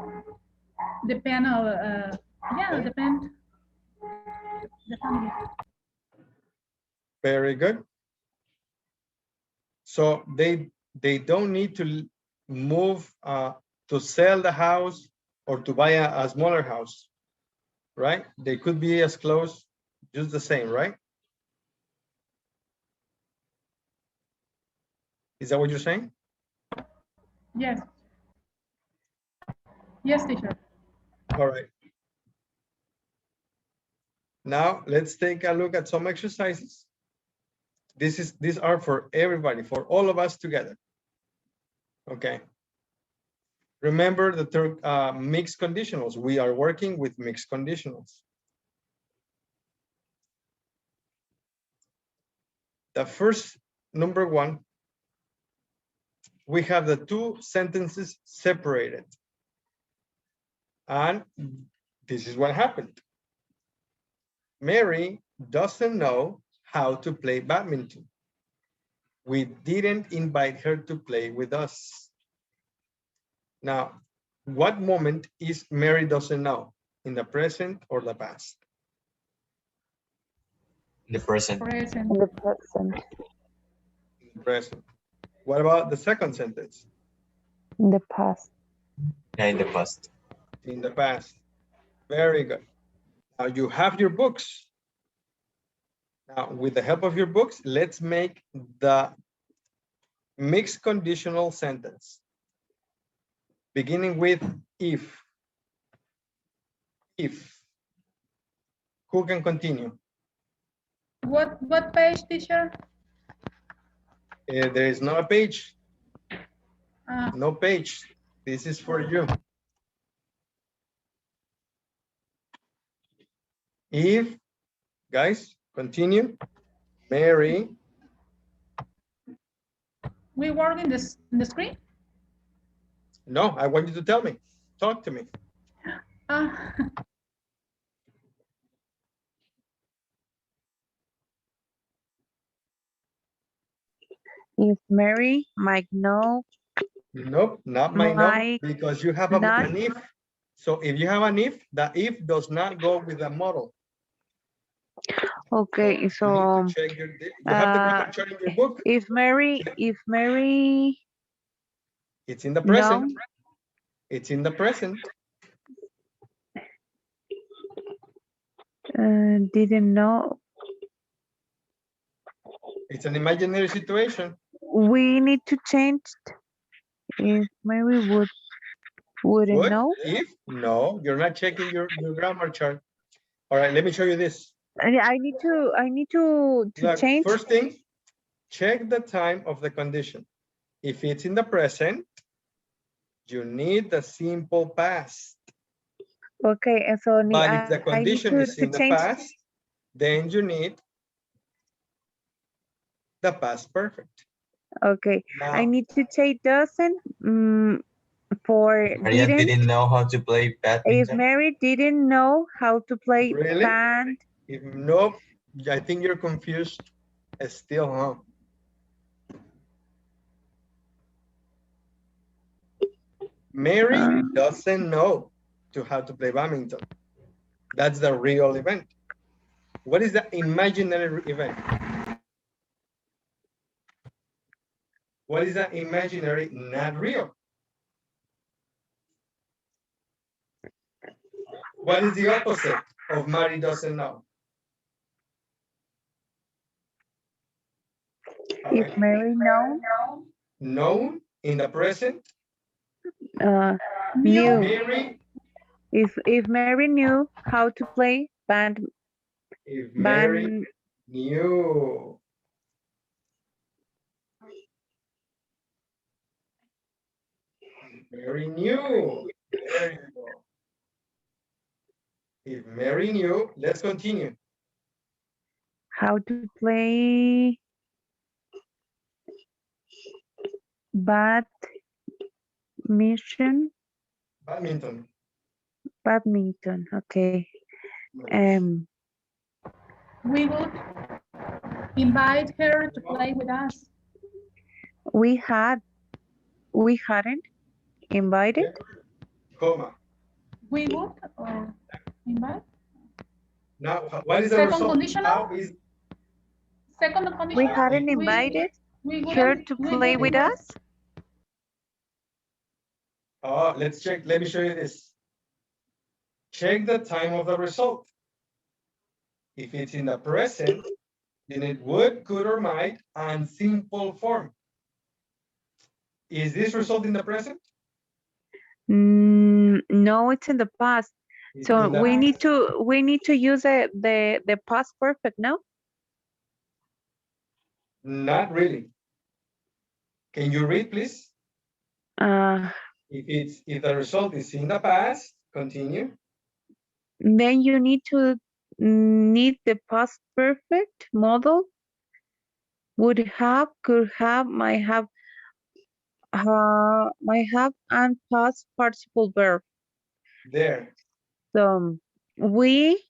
Speaker 3: Depend of yeah, depend the family.
Speaker 1: Very good. So they don't need to move to sell the house or to buy a smaller house, right? They could be as close, just the same, right? Is that what you're saying?
Speaker 3: Yes. Yes, teacher.
Speaker 1: All right. Now let's take a look at some exercises. These are for everybody, for all of us together. Okay. Remember the term mixed conditionals. We are working with mixed conditionals. The first, number one, we have the two sentences separated. And this is what happened. Mary doesn't know how to play badminton. We didn't invite her to play with us. Now, what moment is Mary doesn't know? In the present or the past?
Speaker 2: The present.
Speaker 3: Present.
Speaker 5: In the present.
Speaker 1: In the present. What about the second sentence?
Speaker 5: In the past.
Speaker 2: Yeah, in the past.
Speaker 1: In the past. Very good. Now you have your books. Now, with the help of your books, let's make the mixed conditional sentence. Beginning with if. If. Who can continue?
Speaker 3: What page, teacher?
Speaker 1: There is no page.
Speaker 3: Uh,
Speaker 1: No page. This is for you. If, guys, continue. Mary.
Speaker 3: we work in the screen?
Speaker 1: No, I want you to tell me. Talk to me.
Speaker 3: Uh,
Speaker 5: If Mary might know,
Speaker 1: Nope, not might not,
Speaker 5: might
Speaker 1: because you have
Speaker 5: not.
Speaker 1: an if. So if you have an if, the if does not go with the model.
Speaker 5: Okay, so
Speaker 1: you need to check you have the grammar chart in your book.
Speaker 5: if Mary
Speaker 1: It's in the present.
Speaker 5: no,
Speaker 1: It's in the present.
Speaker 5: didn't know,
Speaker 1: It's an imaginary situation.
Speaker 5: we need to change. If Mary wouldn't
Speaker 1: Would,
Speaker 5: know.
Speaker 1: if, no, you're not checking your grammar chart. All right, let me show you this.
Speaker 5: I need to
Speaker 1: Look,
Speaker 5: change.
Speaker 1: first thing, check the time of the condition. If it's in the present, you need the simple past.
Speaker 5: Okay, and so
Speaker 1: But if the
Speaker 5: I need
Speaker 1: condition is in the
Speaker 5: change.
Speaker 1: past, then you need the past perfect.
Speaker 5: Okay,
Speaker 1: Now,
Speaker 5: I need to take doesn't for
Speaker 2: Maria didn't know how to play
Speaker 5: If
Speaker 2: badminton.
Speaker 5: Mary didn't know how to play
Speaker 1: really?
Speaker 5: band,
Speaker 1: If no, I think you're confused still, huh? Mary doesn't know how to play badminton. That's the real event. What is the imaginary event? What is the imaginary not real? What is the opposite of Mary doesn't know?
Speaker 5: if Mary
Speaker 1: Known in the present.
Speaker 5: knew,
Speaker 1: Mary,
Speaker 5: if Mary knew how to play
Speaker 1: If Mary
Speaker 5: Van,
Speaker 1: knew. Mary knew. There you go. If Mary knew, let's continue.
Speaker 5: how to play badminton.
Speaker 1: Badminton.
Speaker 5: Badminton. Okay.
Speaker 1: Nice.
Speaker 3: We would invite her to play with us.
Speaker 5: We hadn't invited.
Speaker 1: Comma.
Speaker 3: We would invite.
Speaker 1: Now, what is the
Speaker 3: Second
Speaker 1: result?
Speaker 3: conditional.
Speaker 1: How is
Speaker 3: Second
Speaker 5: We
Speaker 3: conditional.
Speaker 5: hadn't invited
Speaker 3: We
Speaker 5: her
Speaker 3: wouldn't.
Speaker 5: to
Speaker 3: We
Speaker 5: play with
Speaker 3: wouldn't.
Speaker 5: us.
Speaker 1: Oh, let's check. Let me show you this. Check the time of the result. If it's in the present, you need would, could, or might, and simple form. Is this result in the present?
Speaker 5: No, it's in the past.
Speaker 1: It's
Speaker 5: So
Speaker 1: in the
Speaker 5: we need
Speaker 1: past.
Speaker 5: to use the past perfect, no?
Speaker 1: Not really. Can you read, please? If the result is in the past, continue.
Speaker 5: Then you need the past perfect model. Would have, could have, might have, and past participle verb.
Speaker 1: There.
Speaker 5: So we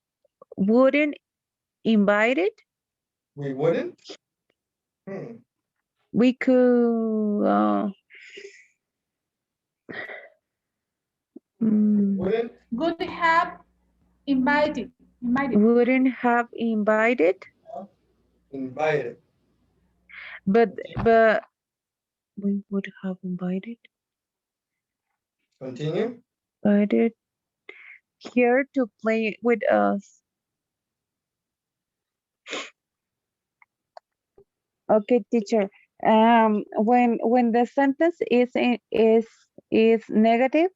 Speaker 5: wouldn't invite it.
Speaker 1: We wouldn't.
Speaker 5: We could.
Speaker 1: Wouldn't.
Speaker 3: Would have invited.
Speaker 5: Wouldn't have invited.
Speaker 1: Invited.
Speaker 5: But we would have invited.
Speaker 1: Continue.
Speaker 5: Invited here to play with us. Okay, teacher. When the sentence is negative,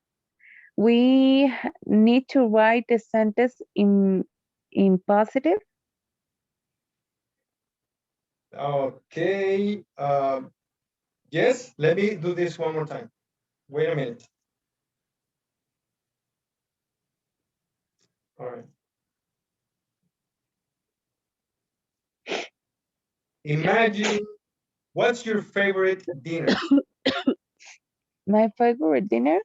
Speaker 5: we need to write the sentence in positive.
Speaker 1: Okay. Yes, let me do this one more time. Wait a minute. All right. Imagine, what's your favorite dinner?
Speaker 5: My favorite dinner?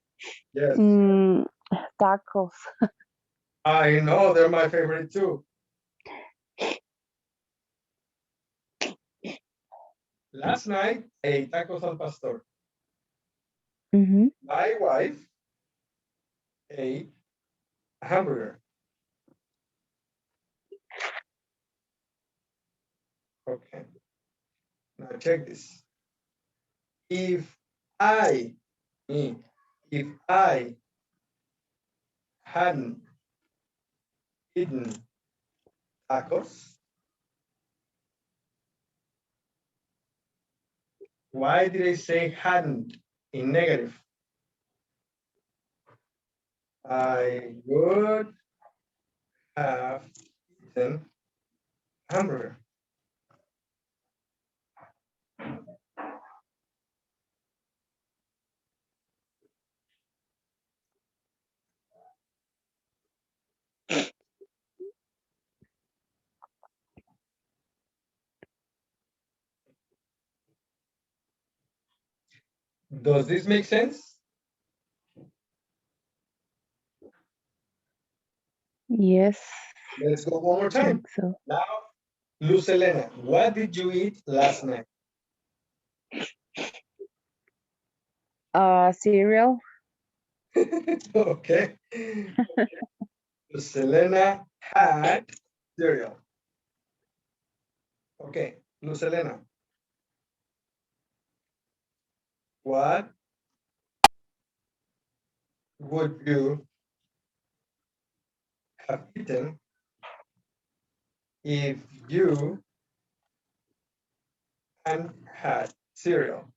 Speaker 1: Yes.
Speaker 5: Tacos.
Speaker 1: I know, they're my favorite too. Last night, I ate tacos al pastor. My wife ate a hamburger. Okay. Now check this. If I hadn't eaten tacos, why did I say hadn't in negative? I would have eaten hamburger. Does this make sense?
Speaker 5: Yes.
Speaker 1: Let's go one more time.
Speaker 5: So.
Speaker 1: Now, Luz Elena, what did you eat last night?
Speaker 5: Cereal.
Speaker 1: Okay. Lucelena had cereal. Okay, Lucelena. What would you have eaten if you hadn't had cereal?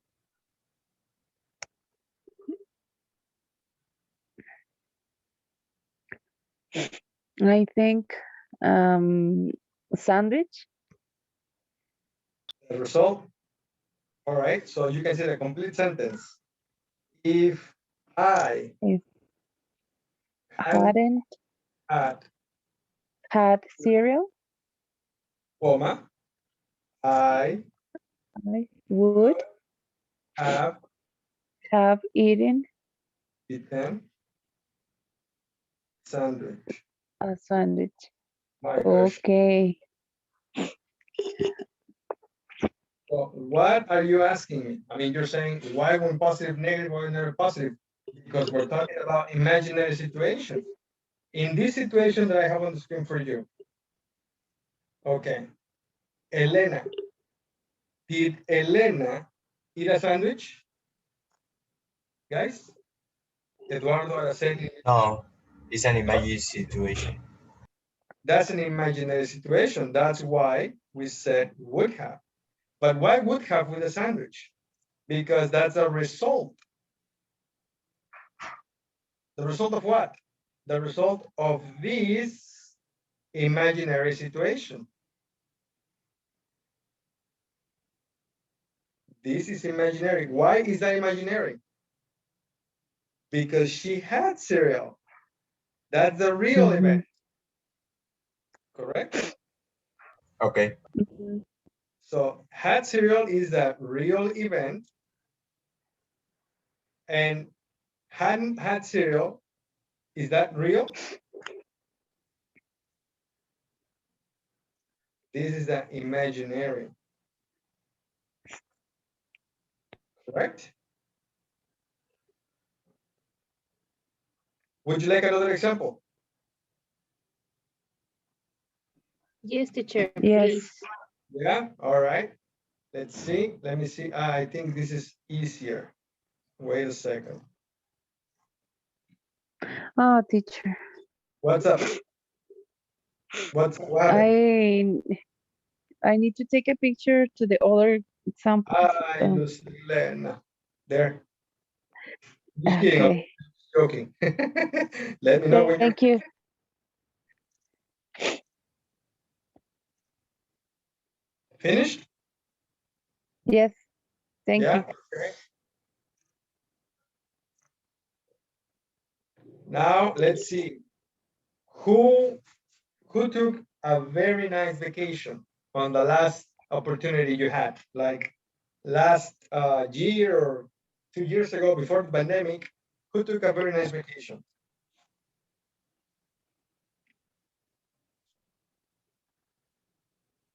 Speaker 5: I think Sandwich.
Speaker 1: The result. All right, so you can say the complete sentence. If I
Speaker 5: If
Speaker 1: hadn't
Speaker 5: hadn't
Speaker 1: had,
Speaker 5: had cereal,
Speaker 1: comma, I
Speaker 5: I would
Speaker 1: have
Speaker 5: have eaten
Speaker 1: eaten sandwich.
Speaker 5: a sandwich.
Speaker 1: My gosh.
Speaker 5: Okay.
Speaker 1: So what are you asking me? I mean, you're saying why one positive, negative, or another positive? Because we're talking about imaginary situations. In this situation that I have on the screen for you. Okay. Elena. Did Elena eat a sandwich? Guys? Eduardo, Araceli.
Speaker 2: No, it's an imaginary situation.
Speaker 1: That's an imaginary situation. That's why we said would have. But why would have with a sandwich? Because that's a result. The result of what? The result of this imaginary situation. This is imaginary. Why is that imaginary? Because she had cereal. That's the real event. Correct?
Speaker 2: Okay.
Speaker 5: Mhm.
Speaker 1: So had cereal is a real event, and hadn't had cereal, is that real? This is the imaginary. Correct? Would you like another example?
Speaker 4: Yes, teacher,
Speaker 5: Yes.
Speaker 4: please.
Speaker 1: Yeah, all right. Let's see. Let me see. I think this is easier. Wait a second.
Speaker 5: Oh, teacher.
Speaker 1: What's up? What happened?
Speaker 5: I need to take a picture to the other example.
Speaker 1: I Lucilena. There. Just kidding. I'm
Speaker 5: Okay.
Speaker 1: joking. Let me know when you're
Speaker 5: Thank you.
Speaker 1: finished.
Speaker 5: Yes. Thank
Speaker 1: Yeah.
Speaker 5: you.
Speaker 1: Okay. Now let's see. Who took a very nice vacation on the last opportunity you had? Like last year or 2 years ago before the pandemic, who took a very nice vacation?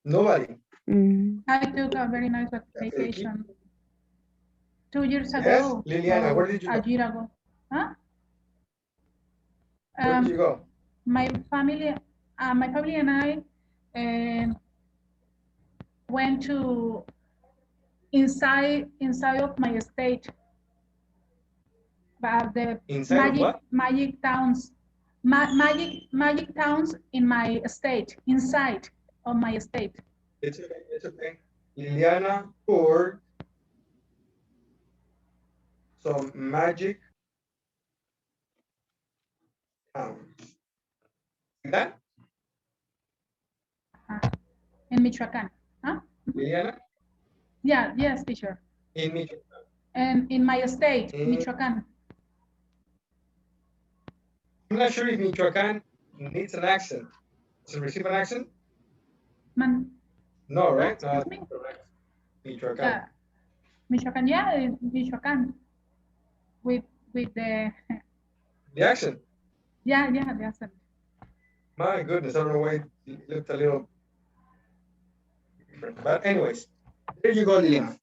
Speaker 1: Nobody.
Speaker 5: Mm.
Speaker 3: I took a very nice
Speaker 1: That's it.
Speaker 3: vacation 2 years
Speaker 1: Yes,
Speaker 3: ago
Speaker 1: Liliana, where
Speaker 3: or
Speaker 1: did you
Speaker 3: a
Speaker 1: go?
Speaker 3: year ago. Huh?
Speaker 1: Where did you go?
Speaker 3: My family and I went to inside of my state, but the
Speaker 1: Inside of what?
Speaker 3: magic towns, magic towns in my state, inside of my state.
Speaker 1: It's okay. It's okay. Liliana toured some magic towns. Like that?
Speaker 3: In Michoacan. Huh?
Speaker 1: Liliana?
Speaker 3: Yeah, yes, teacher.
Speaker 1: In Michoacán.
Speaker 3: And in my state,
Speaker 1: Mm,
Speaker 3: Michoacan.
Speaker 1: I'm not sure if Michoacán needs an accent. Does it receive an accent?
Speaker 3: Man,
Speaker 1: No, right? No,
Speaker 3: excuse
Speaker 1: that's
Speaker 3: me.
Speaker 1: correct. Michoacán.
Speaker 3: Yeah, Michoacan. Yeah, Michoacan. With the
Speaker 1: The accent.
Speaker 3: yeah the accent.
Speaker 1: My goodness, I don't know why it looked a little different. But anyways, there you go, Liliana.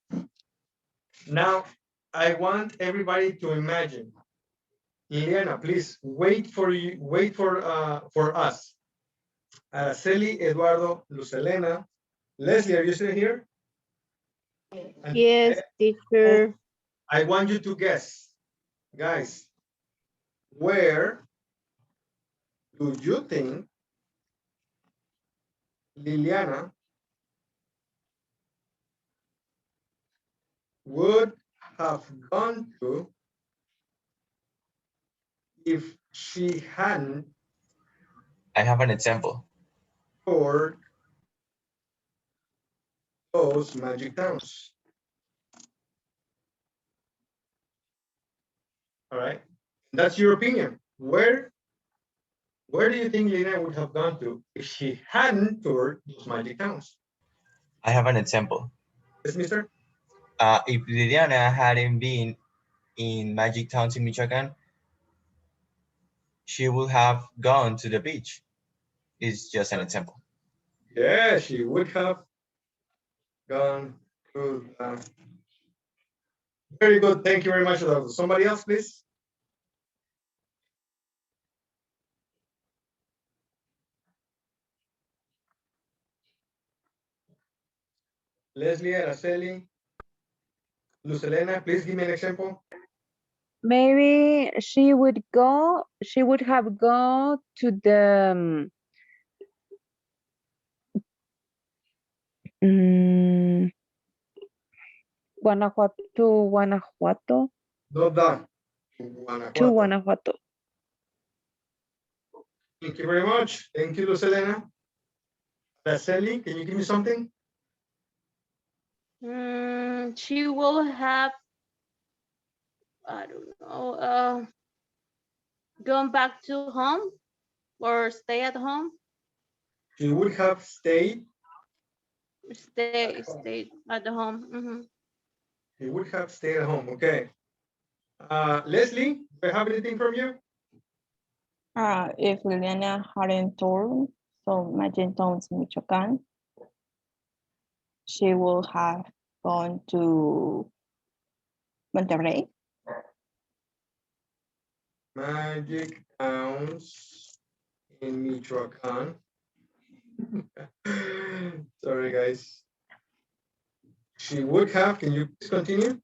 Speaker 1: Now, I want everybody to imagine. Liliana, please wait for us. Araceli, Eduardo, Lucelena, Leslie, are you still here? And
Speaker 4: Yes, teacher.
Speaker 1: I want you to guess, guys, where do you think Liliana would have gone to if she hadn't
Speaker 2: I have an example.
Speaker 1: toured those magic towns. All right, that's your opinion. Where do you think Lina would have gone to if she hadn't toured those magic towns?
Speaker 2: I have an example.
Speaker 1: Yes, mister?
Speaker 2: If Liliana hadn't been in Magic Towns in Michoacan, she would have gone to the beach. It's just an example.
Speaker 1: Yeah, she would have gone to very good. Thank you very much, Adolfo. Somebody else, please. Leslie, Araceli, Lucelena, please give me an example.
Speaker 5: Maybe she would have gone to the Guanajuato,
Speaker 1: Not that.
Speaker 5: to
Speaker 1: Guanajuato.
Speaker 5: Guanajuato.
Speaker 1: Thank you very much. Thank you, Lucelena. Araceli, can you give me something?
Speaker 4: She will have, I don't know, gone back to home or stay at home.
Speaker 1: She would have stayed.
Speaker 4: Stay at the home.
Speaker 1: She would have stayed at home. Okay. Leslie, do I have anything from you?
Speaker 7: If Liliana hadn't toured some magic towns in Michoacan, she would have gone to Monterrey.
Speaker 1: Magic towns in Michoacan. Sorry, guys. She would have, can you please continue?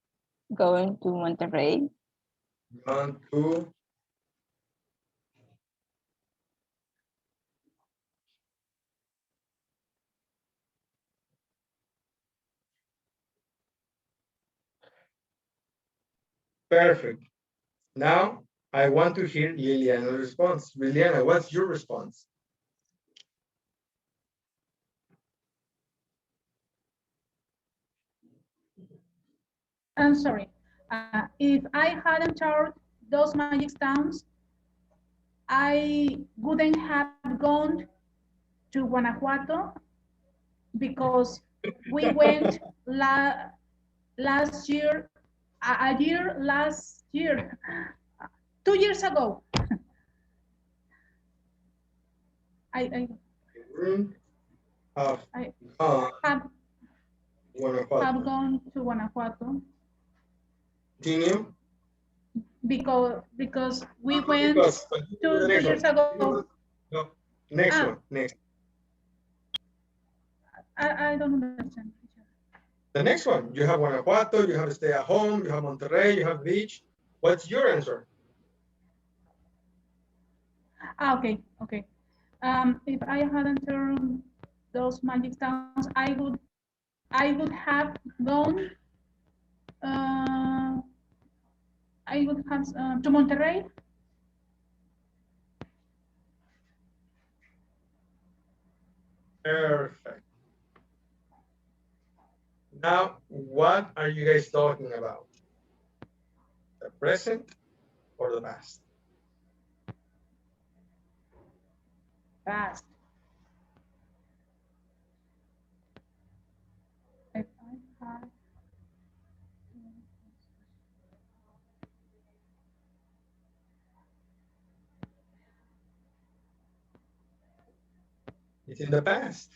Speaker 7: Going to Monterrey.
Speaker 1: Gone to perfect. Now I want to hear Liliana's response. Liliana, what's your response?
Speaker 3: I'm sorry. If I hadn't toured those magic towns, I wouldn't have gone to Guanajuato because we went last year, last year, 2 years ago. I
Speaker 1: Have
Speaker 3: I
Speaker 1: gone
Speaker 3: have
Speaker 1: Guanajuato.
Speaker 3: gone to Guanajuato
Speaker 1: Continue.
Speaker 3: because we went
Speaker 1: Because
Speaker 3: two years ago.
Speaker 1: No. Next
Speaker 3: Ah.
Speaker 1: one. Next.
Speaker 3: I don't understand.
Speaker 1: The next one. You have Guanajuato, you have stay at home, you have Monterrey, you have beach. What's your answer?
Speaker 3: Okay. If I hadn't turned those magic towns, I would have gone. I would have to Monterrey.
Speaker 1: Perfect. Now, what are you guys talking about? The present or the past?
Speaker 3: Past. If I had
Speaker 1: It's in the past.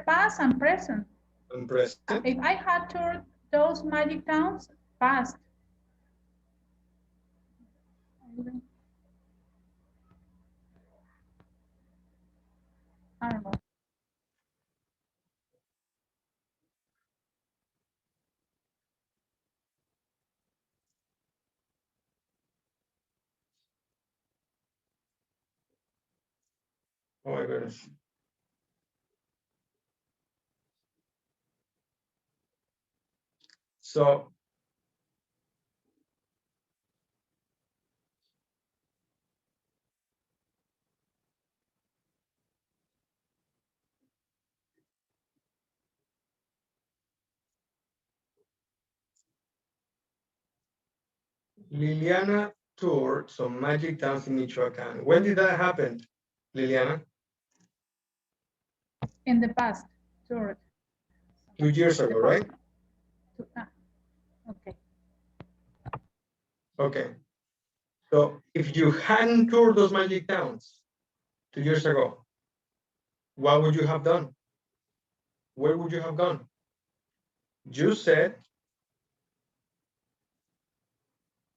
Speaker 3: past and present.
Speaker 1: And present.
Speaker 3: If I had toured those magic towns, past. I don't know.
Speaker 1: Oh my goodness. So Liliana toured some magic towns in Michoacan. When did that happen, Liliana?
Speaker 3: In the past, toured.
Speaker 1: 2 years ago, right?
Speaker 3: Okay.
Speaker 1: Okay. So if you hadn't toured those magic towns 2 years ago, what would you have done? Where would you have gone? You said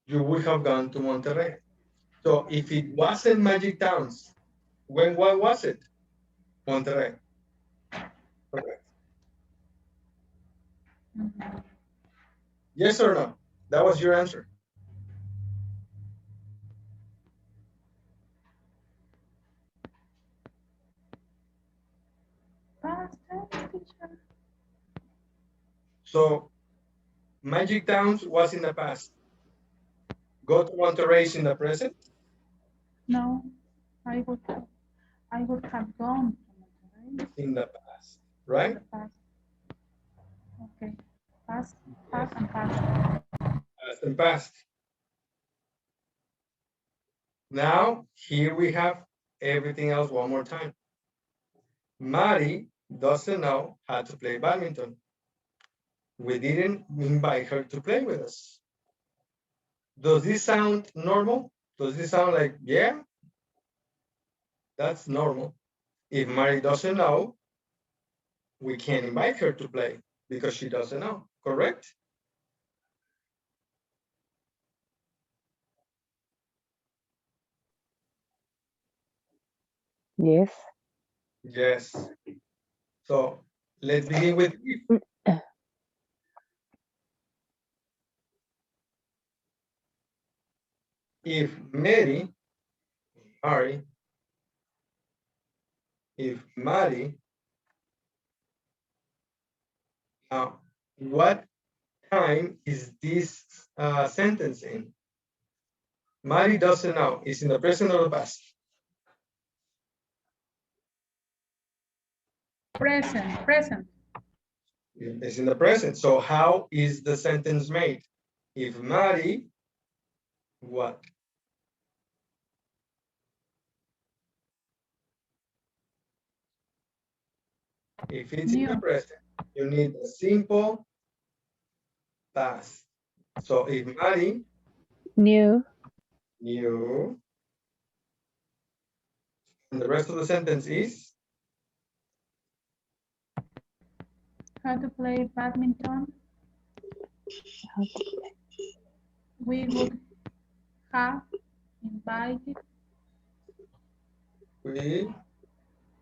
Speaker 1: you would have gone to Monterrey. So if it wasn't magic towns, what was it? Monterrey. Correct.
Speaker 3: Mhm.
Speaker 1: Yes or no? That was your answer.
Speaker 3: Past tense, teacher.
Speaker 1: So magic towns was in the past. Go to Monterrey is in the present.
Speaker 3: No, I would have gone to Monterrey.
Speaker 1: In the past,
Speaker 3: In
Speaker 1: right?
Speaker 3: the past. Okay. Past and past.
Speaker 1: Past and past. Now, here we have everything else one more time. Mari doesn't know how to play badminton. We didn't invite her to play with us. Does this sound normal? Does this sound like, yeah, that's normal. If Mari doesn't know, we can't invite her to play because she doesn't know, correct?
Speaker 5: Yes.
Speaker 1: Yes. So let's begin with if. If Mary, Mari, if Mari, now what time is this sentence in? Mari doesn't know. Is in the present or the past?
Speaker 3: Present.
Speaker 1: It's in the present. So how is the sentence made? If Mari, what? If it's in the present, you need a simple past. So if Mari
Speaker 5: New.
Speaker 1: knew, and the rest of the sentence is?
Speaker 3: How to play badminton. We would have invited.
Speaker 1: We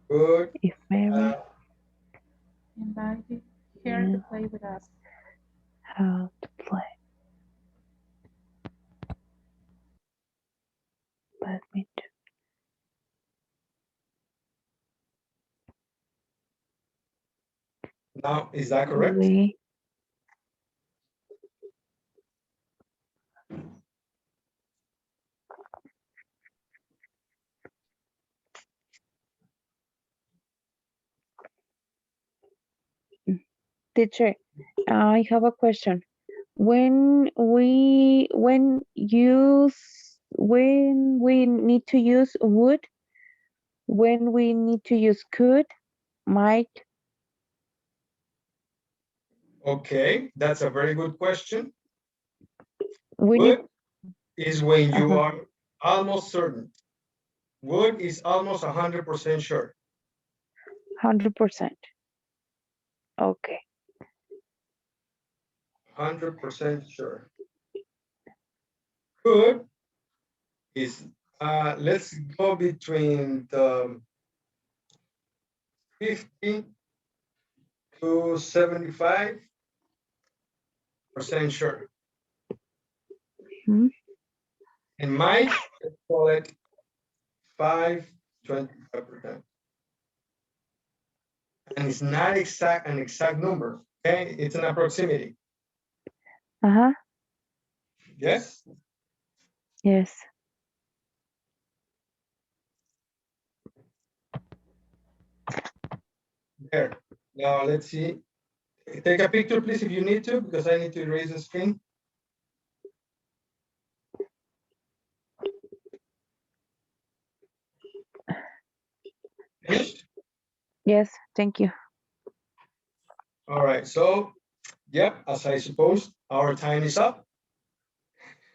Speaker 1: would
Speaker 5: If Mary
Speaker 1: have
Speaker 3: Invited her to play with us.
Speaker 5: how to play badminton.
Speaker 1: Now, is that correct?
Speaker 5: We Teacher, I have a question. When we need to use would, when we need to use could, might.
Speaker 1: Okay, that's a very good question.
Speaker 5: We need
Speaker 1: Would is when you
Speaker 5: Uh-huh.
Speaker 1: are almost certain. Would is almost 100% sure.
Speaker 5: 100%. Okay.
Speaker 1: 100% sure. Could is, let's go between the 50 to 75% sure.
Speaker 5: Mhm.
Speaker 1: And might, let's call it 25%. And it's not an exact number, okay? It's an approximity.
Speaker 5: Uh-huh.
Speaker 1: Yes?
Speaker 5: Yes.
Speaker 1: There. Now let's see. Take a picture, please, if you need to, because I need to erase the screen.
Speaker 5: Yes, thank you.
Speaker 1: All right, so, yep, as I supposed, our time is up.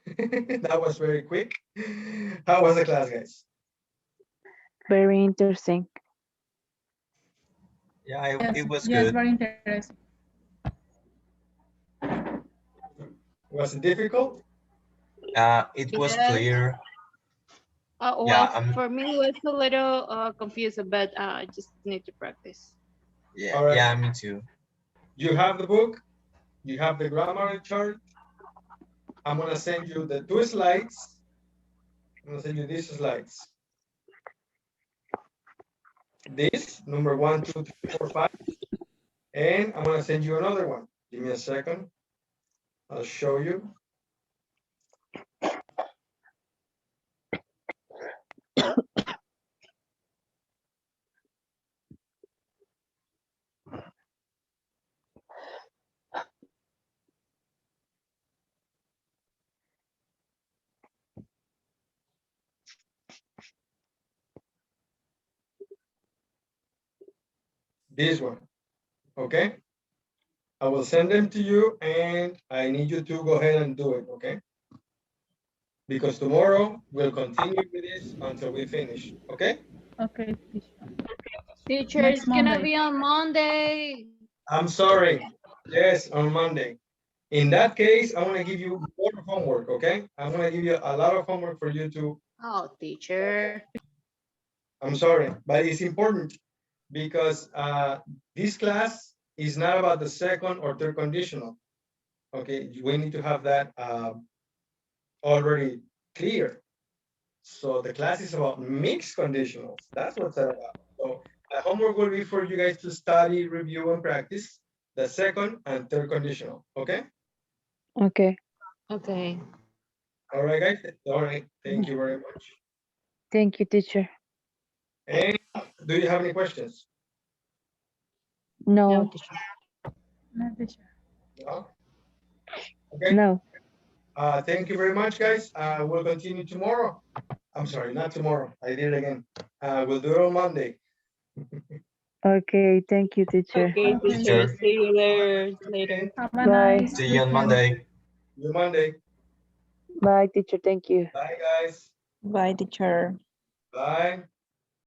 Speaker 1: That was very quick. How was the class, guys?
Speaker 5: Very interesting.
Speaker 2: Yeah, it
Speaker 3: Yes,
Speaker 2: was
Speaker 3: yes,
Speaker 2: good.
Speaker 3: very interesting.
Speaker 1: Was it difficult?
Speaker 2: It was
Speaker 4: Yes.
Speaker 2: clear.
Speaker 4: Well,
Speaker 2: Yeah,
Speaker 4: for me, it was a little confusing, but I just need to practice.
Speaker 2: yeah,
Speaker 1: All right,
Speaker 2: yeah, me too.
Speaker 1: you have the book, you have the grammar chart. I'm gonna send you the 2 slides. I'm gonna send you these slides. This, number 1, 2, 3, 4, 5. And I'm gonna send you another one. Give me a second. I'll show you. This one, okay? I will send them to you and I need you to go ahead and do it, okay? Because tomorrow we'll continue with this until we finish, okay?
Speaker 3: Okay, teacher.
Speaker 4: Teacher,
Speaker 3: Next
Speaker 4: it's gonna
Speaker 3: Monday.
Speaker 4: be on Monday.
Speaker 1: I'm sorry. Yes, on Monday. In that case, I want to give you more homework, okay? I'm going to give you a lot of homework for you to.
Speaker 4: Oh, teacher.
Speaker 1: I'm sorry, but it's important because this class is not about the second or third conditional. Okay, we need to have that already clear. So the class is about mixed conditionals. That's what's that about. So the homework will be for you guys to study, review, and practice the second and third conditional. Okay.
Speaker 5: Okay.
Speaker 4: Okay.
Speaker 1: All right, guys. All right. Thank you very much.
Speaker 5: Thank you, teacher.
Speaker 1: And do you have any questions?
Speaker 4: No,
Speaker 5: No,
Speaker 4: teacher.
Speaker 3: No, teacher.
Speaker 1: No? Okay.
Speaker 5: no.
Speaker 1: Thank you very much, guys. We'll continue tomorrow. I'm sorry, not tomorrow. I did it again. We'll do it on Monday.
Speaker 5: Okay, thank you, teacher.
Speaker 4: Okay,
Speaker 3: Okay.
Speaker 4: teacher.
Speaker 2: Teacher,
Speaker 4: See you there later.
Speaker 3: Have a
Speaker 5: Bye.
Speaker 3: nice
Speaker 2: see you on
Speaker 3: weekend.
Speaker 2: Monday.
Speaker 1: See you Monday.
Speaker 5: Bye, teacher. Thank you.
Speaker 1: Bye, guys.
Speaker 7: Bye, teacher.
Speaker 1: Bye.